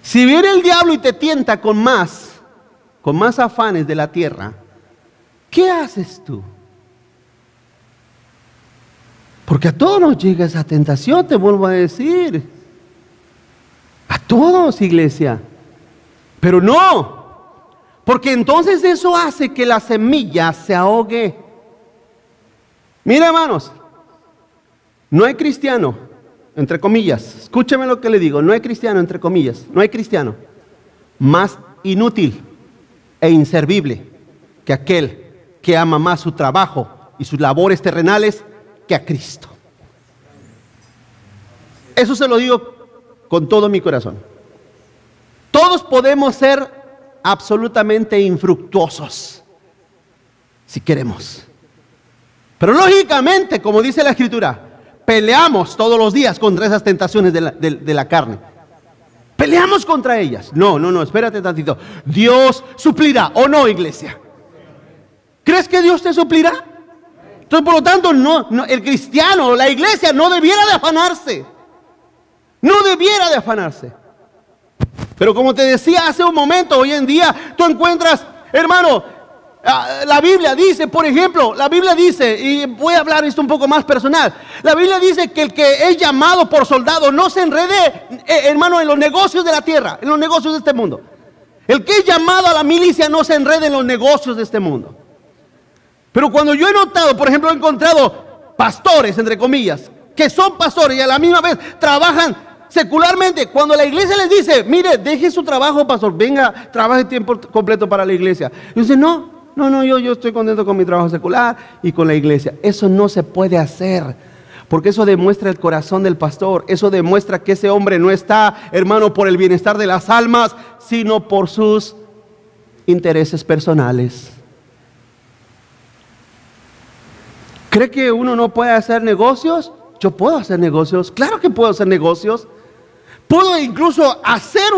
Si viene el diablo y te tienta con más afanes de la tierra, ¿qué haces tú? Porque a todos nos llega esa tentación, te vuelvo a decir. A todos, iglesia. Pero no, porque entonces eso hace que la semilla se ahogue. Mira, hermanos, no hay cristiano, entre comillas, escúcheme lo que le digo, no hay cristiano, entre comillas, no hay cristiano más inútil e inservible que aquel que ama más su trabajo y sus labores terrenales que a Cristo. Eso se lo digo con todo mi corazón. Todos podemos ser absolutamente infructuosos si queremos, pero lógicamente, como dice la Escritura, peleamos todos los días contra esas tentaciones de la carne. Peleamos contra ellas. No, espérate tantito. Dios suplirá, ¿o no, iglesia? ¿Crees que Dios te suplirá? Entonces, por lo tanto, no, el cristiano, la iglesia no debiera de afanarse. No debiera de afanarse. Pero como te decía hace un momento, hoy en día tú encuentras, hermano, la Biblia dice, por ejemplo, la Biblia dice, y voy a hablar esto un poco más personal, la Biblia dice que el que es llamado por soldado no se enrede, hermano, en los negocios de la tierra, en los negocios de este mundo. El que es llamado a la milicia no se enrede en los negocios de este mundo. Pero cuando yo he notado, por ejemplo, he encontrado pastores, entre comillas, que son pastores y a la misma vez trabajan secularmente, cuando la iglesia les dice, mire, deje su trabajo, pastor, venga, trabaje tiempo completo para la iglesia. Y dice, no, yo estoy contento con mi trabajo secular y con la iglesia. Eso no se puede hacer, porque eso demuestra el corazón del pastor. Eso demuestra que ese hombre no está, hermano, por el bienestar de las almas, sino por sus intereses personales. ¿Cree que uno no puede hacer negocios? Yo puedo hacer negocios, claro que puedo hacer negocios. Puedo incluso hacer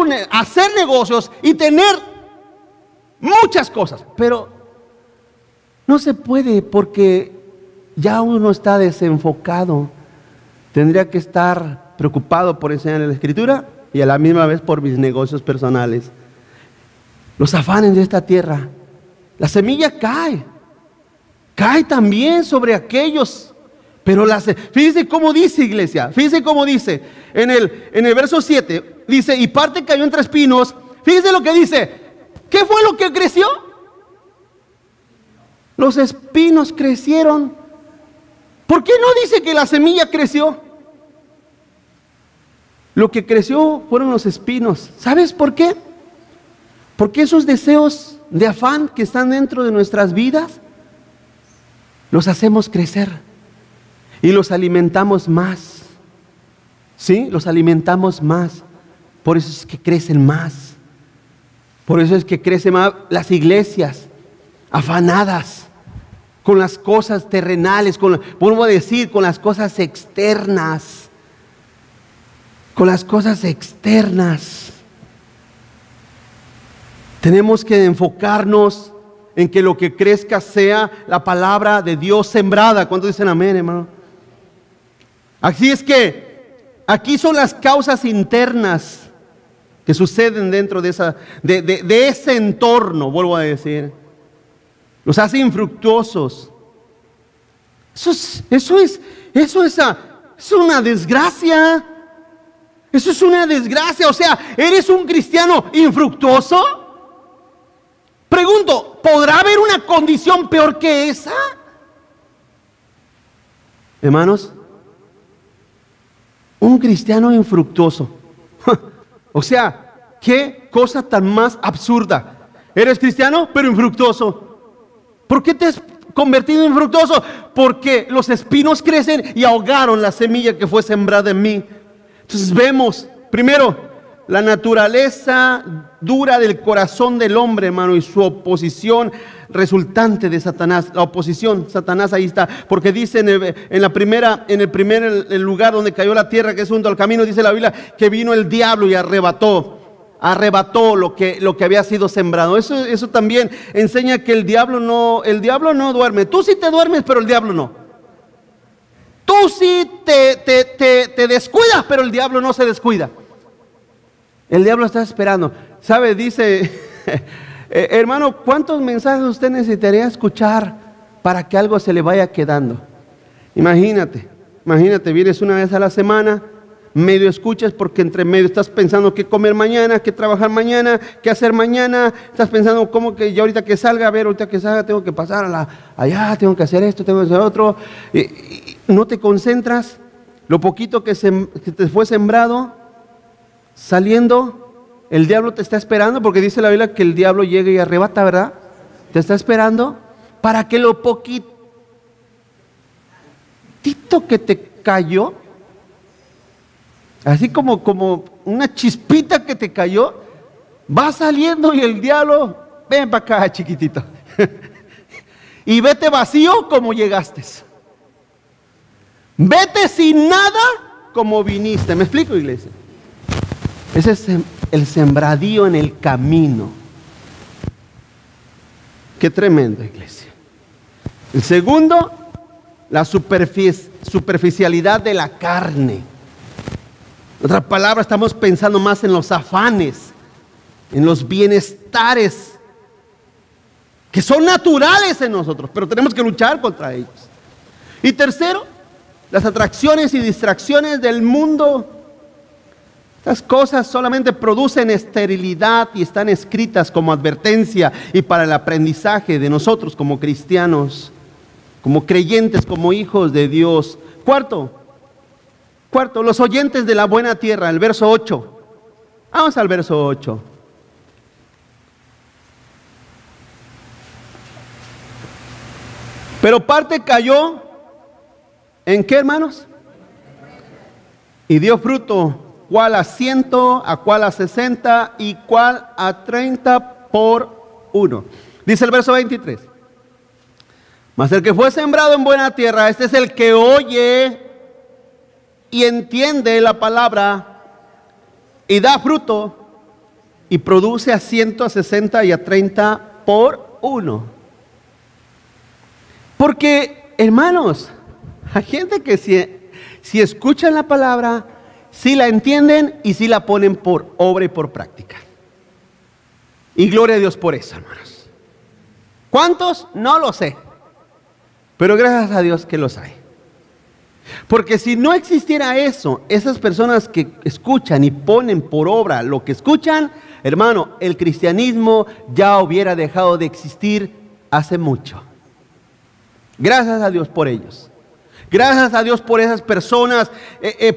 negocios y tener muchas cosas, pero no se puede porque ya uno está desenfocado. Tendría que estar preocupado por enseñar la Escritura y a la misma vez por mis negocios personales. Los afanes de esta tierra. La semilla cae también sobre aquellos. Pero fíjense cómo dice, iglesia, fíjense cómo dice en el verso 7, dice, y parte cayó entre espinos. Fíjense lo que dice. ¿Qué fue lo que creció? Los espinos crecieron. ¿Por qué no dice que la semilla creció? Lo que creció fueron los espinos. ¿Sabes por qué? Porque esos deseos de afán que están dentro de nuestras vidas, los hacemos crecer y los alimentamos más. ¿Sí? Los alimentamos más. Por eso es que crecen más. Por eso es que crecen más las iglesias afanadas con las cosas terrenales, vuelvo a decir, con las cosas externas. Con las cosas externas. Tenemos que enfocarnos en que lo que crezca sea la palabra de Dios sembrada. ¿Cuántos dicen amén, hermano? Así es que aquí son las causas internas que suceden dentro de ese entorno, vuelvo a decir. Los hace infructuosos. Eso es una desgracia. Eso es una desgracia. O sea, ¿eres un cristiano infructuoso? Pregunto, ¿podrá haber una condición peor que esa? Hermanos, un cristiano infructuoso. O sea, qué cosa tan más absurda. Eres cristiano, pero infructuoso. ¿Por qué te has convertido en infructuoso? Porque los espinos crecen y ahogaron la semilla que fue sembrada en mí. Entonces vemos, primero, la naturaleza dura del corazón del hombre, hermano, y su oposición resultante de Satanás. La oposición, Satanás ahí está, porque dice en el primer lugar donde cayó la tierra, que es junto al camino, dice la Biblia, que vino el diablo y arrebató lo que había sido sembrado. Eso también enseña que el diablo no duerme. Tú sí te duermes, pero el diablo no. Tú sí te descuidas, pero el diablo no se descuida. El diablo está esperando. ¿Sabe? Dice, hermano, ¿cuántos mensajes usted necesitaría escuchar para que algo se le vaya quedando? Imagínate, vienes una vez a la semana, medio escuchas porque entre medio estás pensando qué comer mañana, qué trabajar mañana, qué hacer mañana. Estás pensando cómo que ya ahorita que salga, tengo que pasar allá, tengo que hacer esto, tengo que hacer otro. Y no te concentras. Lo poquito que te fue sembrado, saliendo, el diablo te está esperando, porque dice la Biblia que el diablo llega y arrebata, ¿verdad? Te está esperando para que lo poquitito que te cayó, así como una chispita que te cayó, va saliendo y el diablo, ven para acá, chiquitito, y vete vacío como llegaste. Vete sin nada como viniste. ¿Me explico, iglesia? Ese es el sembradío en el camino. Qué tremendo, iglesia. El segundo, la superficialidad de la carne. En otras palabras, estamos pensando más en los afanes, en los bienestares que son naturales en nosotros, pero tenemos que luchar contra ellos. Y tercero, las atracciones y distracciones del mundo. Estas cosas solamente producen esterilidad y están escritas como advertencia y para el aprendizaje de nosotros como cristianos, como creyentes, como hijos de Dios. Cuarto, los oyentes de la buena tierra, el verso 8. Vamos al verso 8. Pero parte cayó, ¿en qué, hermanos? Y dio fruto, cuál a 100, a cuál a 60 y cuál a 30 por uno. Dice el verso 23. Mas el que fue sembrado en buena tierra, este es el que oye y entiende la palabra y da fruto y produce a 100, a 60 y a 30 por uno. Porque, hermanos, hay gente que si escuchan la palabra, sí la entienden y sí la ponen por obra y por práctica. Y gloria a Dios por eso, hermanos. ¿Cuántos? No lo sé. Pero gracias a Dios que los hay. Porque si no existiera eso, esas personas que escuchan y ponen por obra lo que escuchan, hermano, el cristianismo ya hubiera dejado de existir hace mucho. Gracias a Dios por ellos. Gracias a Dios por esas personas,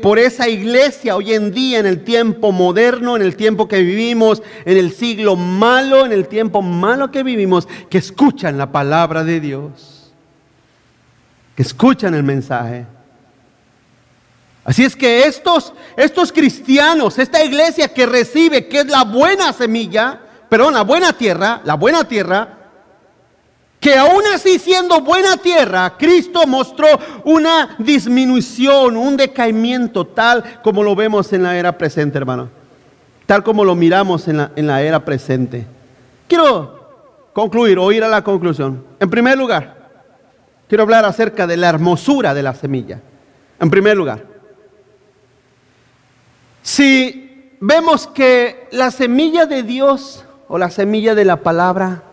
por esa iglesia hoy en día, en el tiempo moderno, en el tiempo que vivimos, en el siglo malo, en el tiempo malo que vivimos, que escuchan la palabra de Dios, que escuchan el mensaje. Así es que estos cristianos, esta iglesia que recibe, que es la buena semilla, perdón, la buena tierra, que aún así siendo buena tierra, Cristo mostró una disminución, un decaimiento, tal como lo vemos en la era presente, hermano. Tal como lo miramos en la era presente. Quiero concluir o ir a la conclusión. En primer lugar, quiero hablar acerca de la hermosura de la semilla. En primer lugar, si vemos que la semilla de Dios o la semilla de la palabra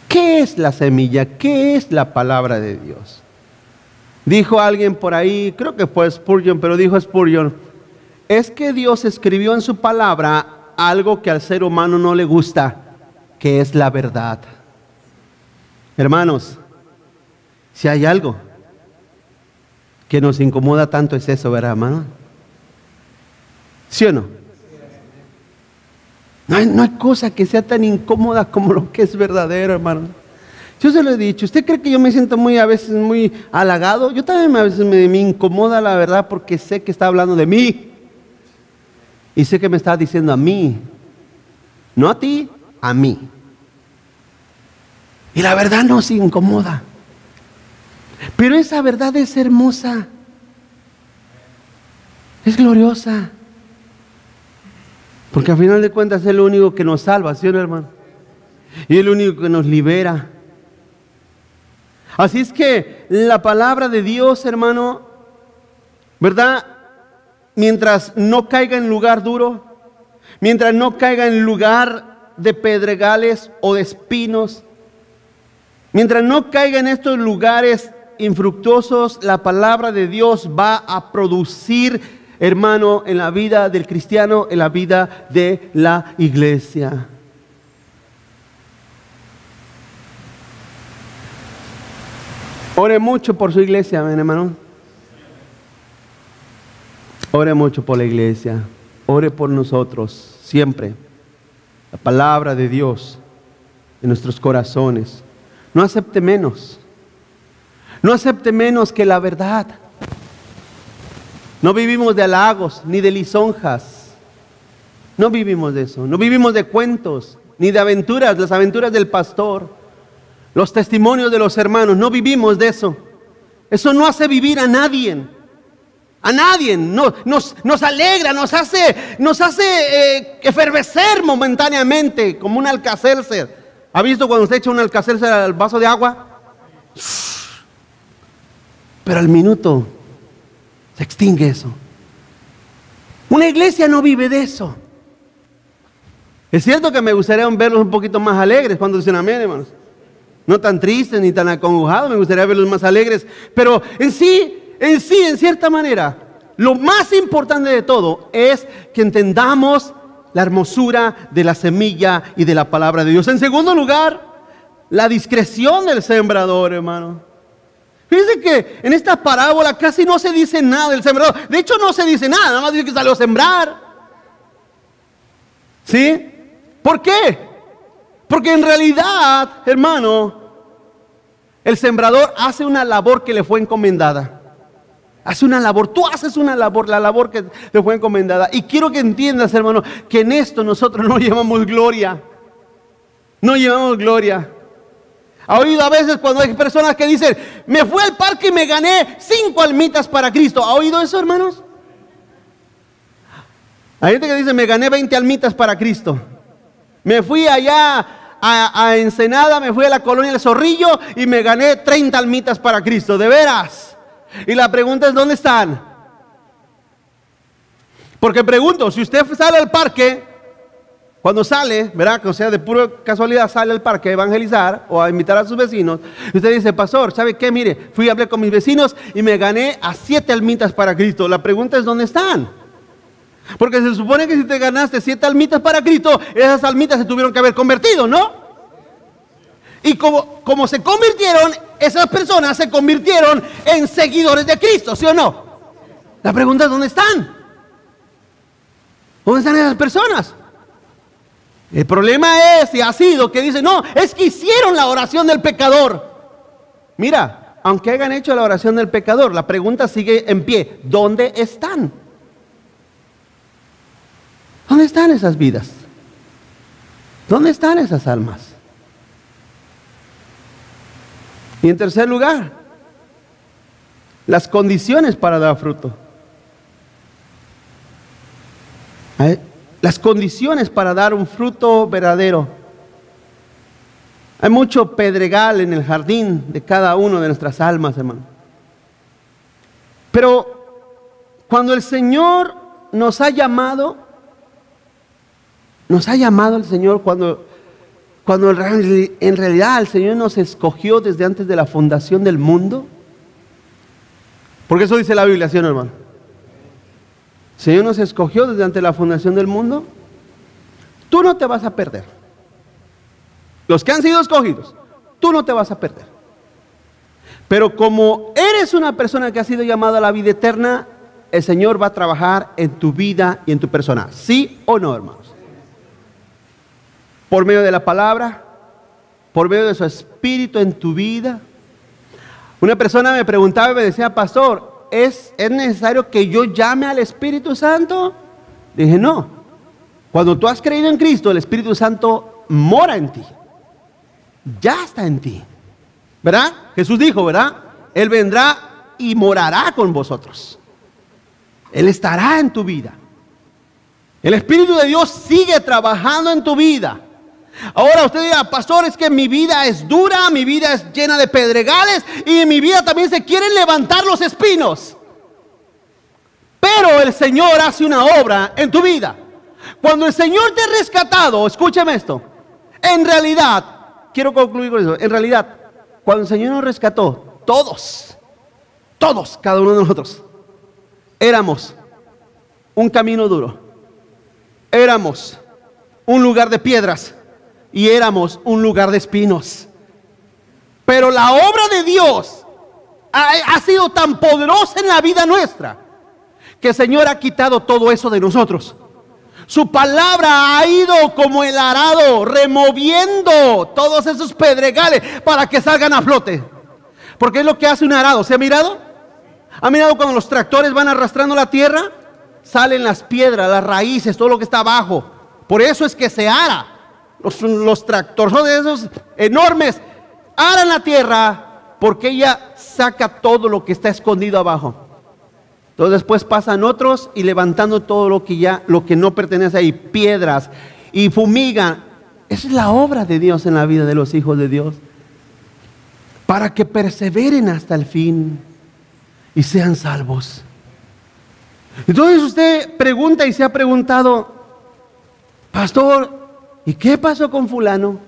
¿qué es la semilla? ¿Qué es la palabra de Dios? Dijo alguien por ahí, creo que fue Spurgeon, pero dijo Spurgeon, es que Dios escribió en su palabra algo que al ser humano no le gusta, que es la verdad. Hermanos, si hay algo que nos incomoda tanto es eso, ¿verdad, hermano? ¿Sí o no? No hay cosa que sea tan incómoda como lo que es verdadero, hermano. Yo se lo he dicho, ¿usted cree que yo me siento a veces muy halagado? Yo también a veces me incomoda la verdad porque sé que está hablando de mí. Y sé que me está diciendo a mí. No a ti, a mí. Y la verdad nos incomoda. Pero esa verdad es hermosa. Es gloriosa. Porque al final de cuentas es el único que nos salva, ¿sí o no, hermano? Y el único que nos libera. Así es que la palabra de Dios, hermano, ¿verdad? Mientras no caiga en lugar duro, mientras no caiga en lugar de pedregales o de espinos, mientras no caiga en estos lugares infructuosos, la palabra de Dios va a producir, hermano, en la vida del cristiano, en la vida de la iglesia. Ore mucho por su iglesia, hermano. Ore mucho por la iglesia. Ore por nosotros, siempre. La palabra de Dios en nuestros corazones. No acepte menos. No acepte menos que la verdad. No vivimos de halagos ni de lisonjas. No vivimos de eso. No vivimos de cuentos ni de aventuras, las aventuras del pastor, los testimonios de los hermanos. No vivimos de eso. Eso no hace vivir a nadie. A nadie. No, nos alegra, nos hace efervecer momentáneamente, como un Alka-Seltzer. ¿Ha visto cuando usted echa un Alka-Seltzer al vaso de agua? Pero al minuto se extingue eso. Una iglesia no vive de eso. Es cierto que me gustaría verlos un poquito más alegres cuando dicen amén, hermanos. No tan tristes ni tan acongojados, me gustaría verlos más alegres. Pero en cierta manera, lo más importante de todo es que entendamos la hermosura de la semilla y de la palabra de Dios. En segundo lugar, la discreción del sembrador, hermano. Fíjense que en esta parábola casi no se dice nada del sembrador. De hecho no se dice nada más dice que salió a sembrar. ¿Sí? ¿Por qué? Porque en realidad, hermano, el sembrador hace una labor que le fue encomendada. Hace una labor, tú haces una labor, la labor que te fue encomendada. Y quiero que entiendas, hermano, que en esto nosotros no llevamos gloria. No llevamos gloria. ¿Ha oído a veces cuando hay personas que dicen, me fui al parque y me gané 5 almitas para Cristo? ¿Ha oído eso, hermanos? Hay gente que dice, me gané 20 almitas para Cristo. Me fui allá a Ensenada, me fui a la colonia del Zorrillo y me gané 30 almitas para Cristo, de veras. Y la pregunta es, ¿dónde están? Porque pregunto, si usted sale al parque, cuando sale, ¿verdad? O sea, de pura casualidad sale al parque a evangelizar o a invitar a sus vecinos, y usted dice, pastor, ¿sabe qué? Mire, fui a hablar con mis vecinos y me gané a 7 almitas para Cristo. La pregunta es, ¿dónde están? Porque se supone que si te ganaste 7 almitas para Cristo, esas almitas se tuvieron que haber convertido, ¿no? Y como se convirtieron, esas personas se convirtieron en seguidores de Cristo, ¿sí o no? La pregunta es, ¿dónde están? ¿Dónde están esas personas? El problema es, y ha sido, que dicen, no, es que hicieron la oración del pecador. Mira, aunque hayan hecho la oración del pecador, la pregunta sigue en pie, ¿dónde están? ¿Dónde están esas vidas? ¿Dónde están esas almas? Y en tercer lugar, las condiciones para dar fruto. Las condiciones para dar un fruto verdadero. Hay mucho pedregal en el jardín de cada uno de nuestras almas, hermano. Pero cuando el Señor nos ha llamado el Señor cuando en realidad el Señor nos escogió desde antes de la fundación del mundo. Porque eso dice la Biblia, ¿sí o no, hermano? El Señor nos escogió desde antes de la fundación del mundo. Tú no te vas a perder. Los que han sido escogidos, tú no te vas a perder. Pero como eres una persona que ha sido llamada a la vida eterna, el Señor va a trabajar en tu vida y en tu persona. ¿Sí o no, hermanos? Por medio de la palabra, por medio de su Espíritu en tu vida. Una persona me preguntaba y me decía, pastor, ¿es necesario que yo llame al Espíritu Santo? Dije, no. Cuando tú has creído en Cristo, el Espíritu Santo mora en ti. Ya está en ti. ¿Verdad? Jesús dijo, ¿verdad? Él vendrá y morará con vosotros. Él estará en tu vida. El Espíritu de Dios sigue trabajando en tu vida. Ahora usted dirá, pastor, es que mi vida es dura, mi vida es llena de pedregales y en mi vida también se quieren levantar los espinos. Pero el Señor hace una obra en tu vida. Cuando el Señor te ha rescatado, escúcheme esto, en realidad, quiero concluir con eso, en realidad, cuando el Señor nos rescató, todos, cada uno de nosotros, éramos un camino duro, éramos un lugar de piedras y éramos un lugar de espinos. Pero la obra de Dios ha sido tan poderosa en la vida nuestra que el Señor ha quitado todo eso de nosotros. Su palabra ha ido como el arado, removiendo todos esos pedregales para que salgan a flote. Porque es lo que hace un arado. ¿Se ha mirado? ¿Ha mirado cuando los tractores van arrastrando la tierra? Salen las piedras, las raíces, todo lo que está abajo. Por eso es que se ara. Los tractores de esos enormes aran la tierra porque ella saca todo lo que está escondido abajo. Entonces después pasan otros y levantando todo lo que no pertenece ahí, piedras, y fumigan. Esa es la obra de Dios en la vida de los hijos de Dios, para que perseveren hasta el fin y sean salvos. Entonces usted pregunta y se ha preguntado, pastor, ¿y qué pasó con fulano?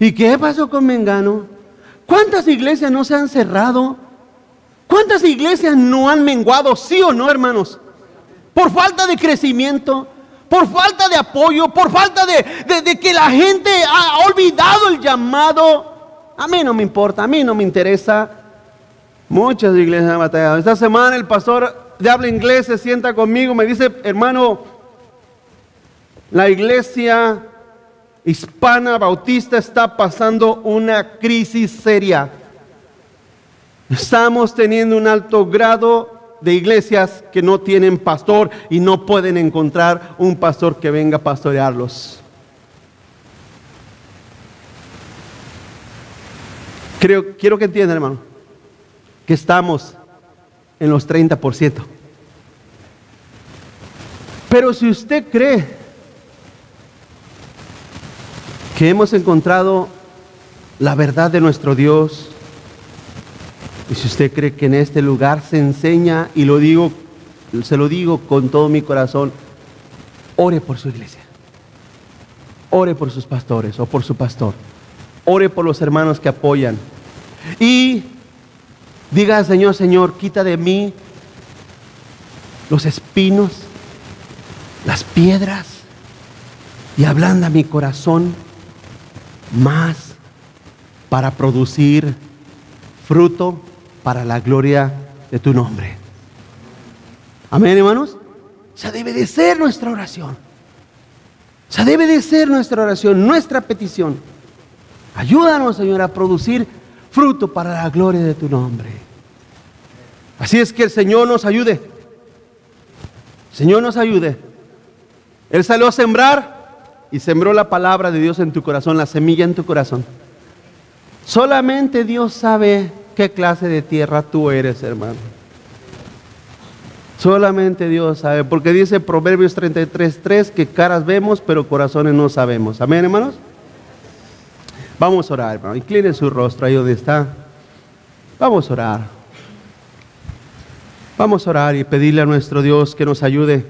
¿Y qué pasó con mengano? ¿Cuántas iglesias no se han cerrado? ¿Cuántas iglesias no han menguado? ¿Sí o no, hermanos? Por falta de crecimiento, por falta de apoyo, por falta de que la gente ha olvidado el llamado. A mí no me importa, a mí no me interesa. Muchas iglesias han batallado. Esta semana el pastor de habla inglés se sienta conmigo, me dice, hermano, la iglesia hispana bautista está pasando una crisis seria. Estamos teniendo un alto grado de iglesias que no tienen pastor y no pueden encontrar un pastor que venga a pastorearlos. Quiero que entiendan, hermano, que estamos en los 30%. Pero si usted cree que hemos encontrado la verdad de nuestro Dios. Y si usted cree que en este lugar se enseña, y se lo digo con todo mi corazón, ore por su iglesia. Ore por sus pastores o por su pastor. Ore por los hermanos que apoyan. Y diga al Señor: Señor, quita de mí los espinos, las piedras, y ablanda mi corazón más para producir fruto para la gloria de tu nombre. Amén, hermanos. Esa debe de ser nuestra oración. Esa debe de ser nuestra oración, nuestra petición. Ayúdanos, Señor, a producir fruto para la gloria de tu nombre. Así es que el Señor nos ayude. El Señor nos ayude. Él salió a sembrar y sembró la palabra de Dios en tu corazón, la semilla en tu corazón. Solamente Dios sabe qué clase de tierra tú eres, hermano. Solamente Dios sabe, porque dice Proverbios 33:3 que caras vemos, pero corazones no sabemos. Amén, hermanos. Vamos a orar, hermano. Incline su rostro ahí donde está. Vamos a orar. Vamos a orar y pedirle a nuestro Dios que nos ayude.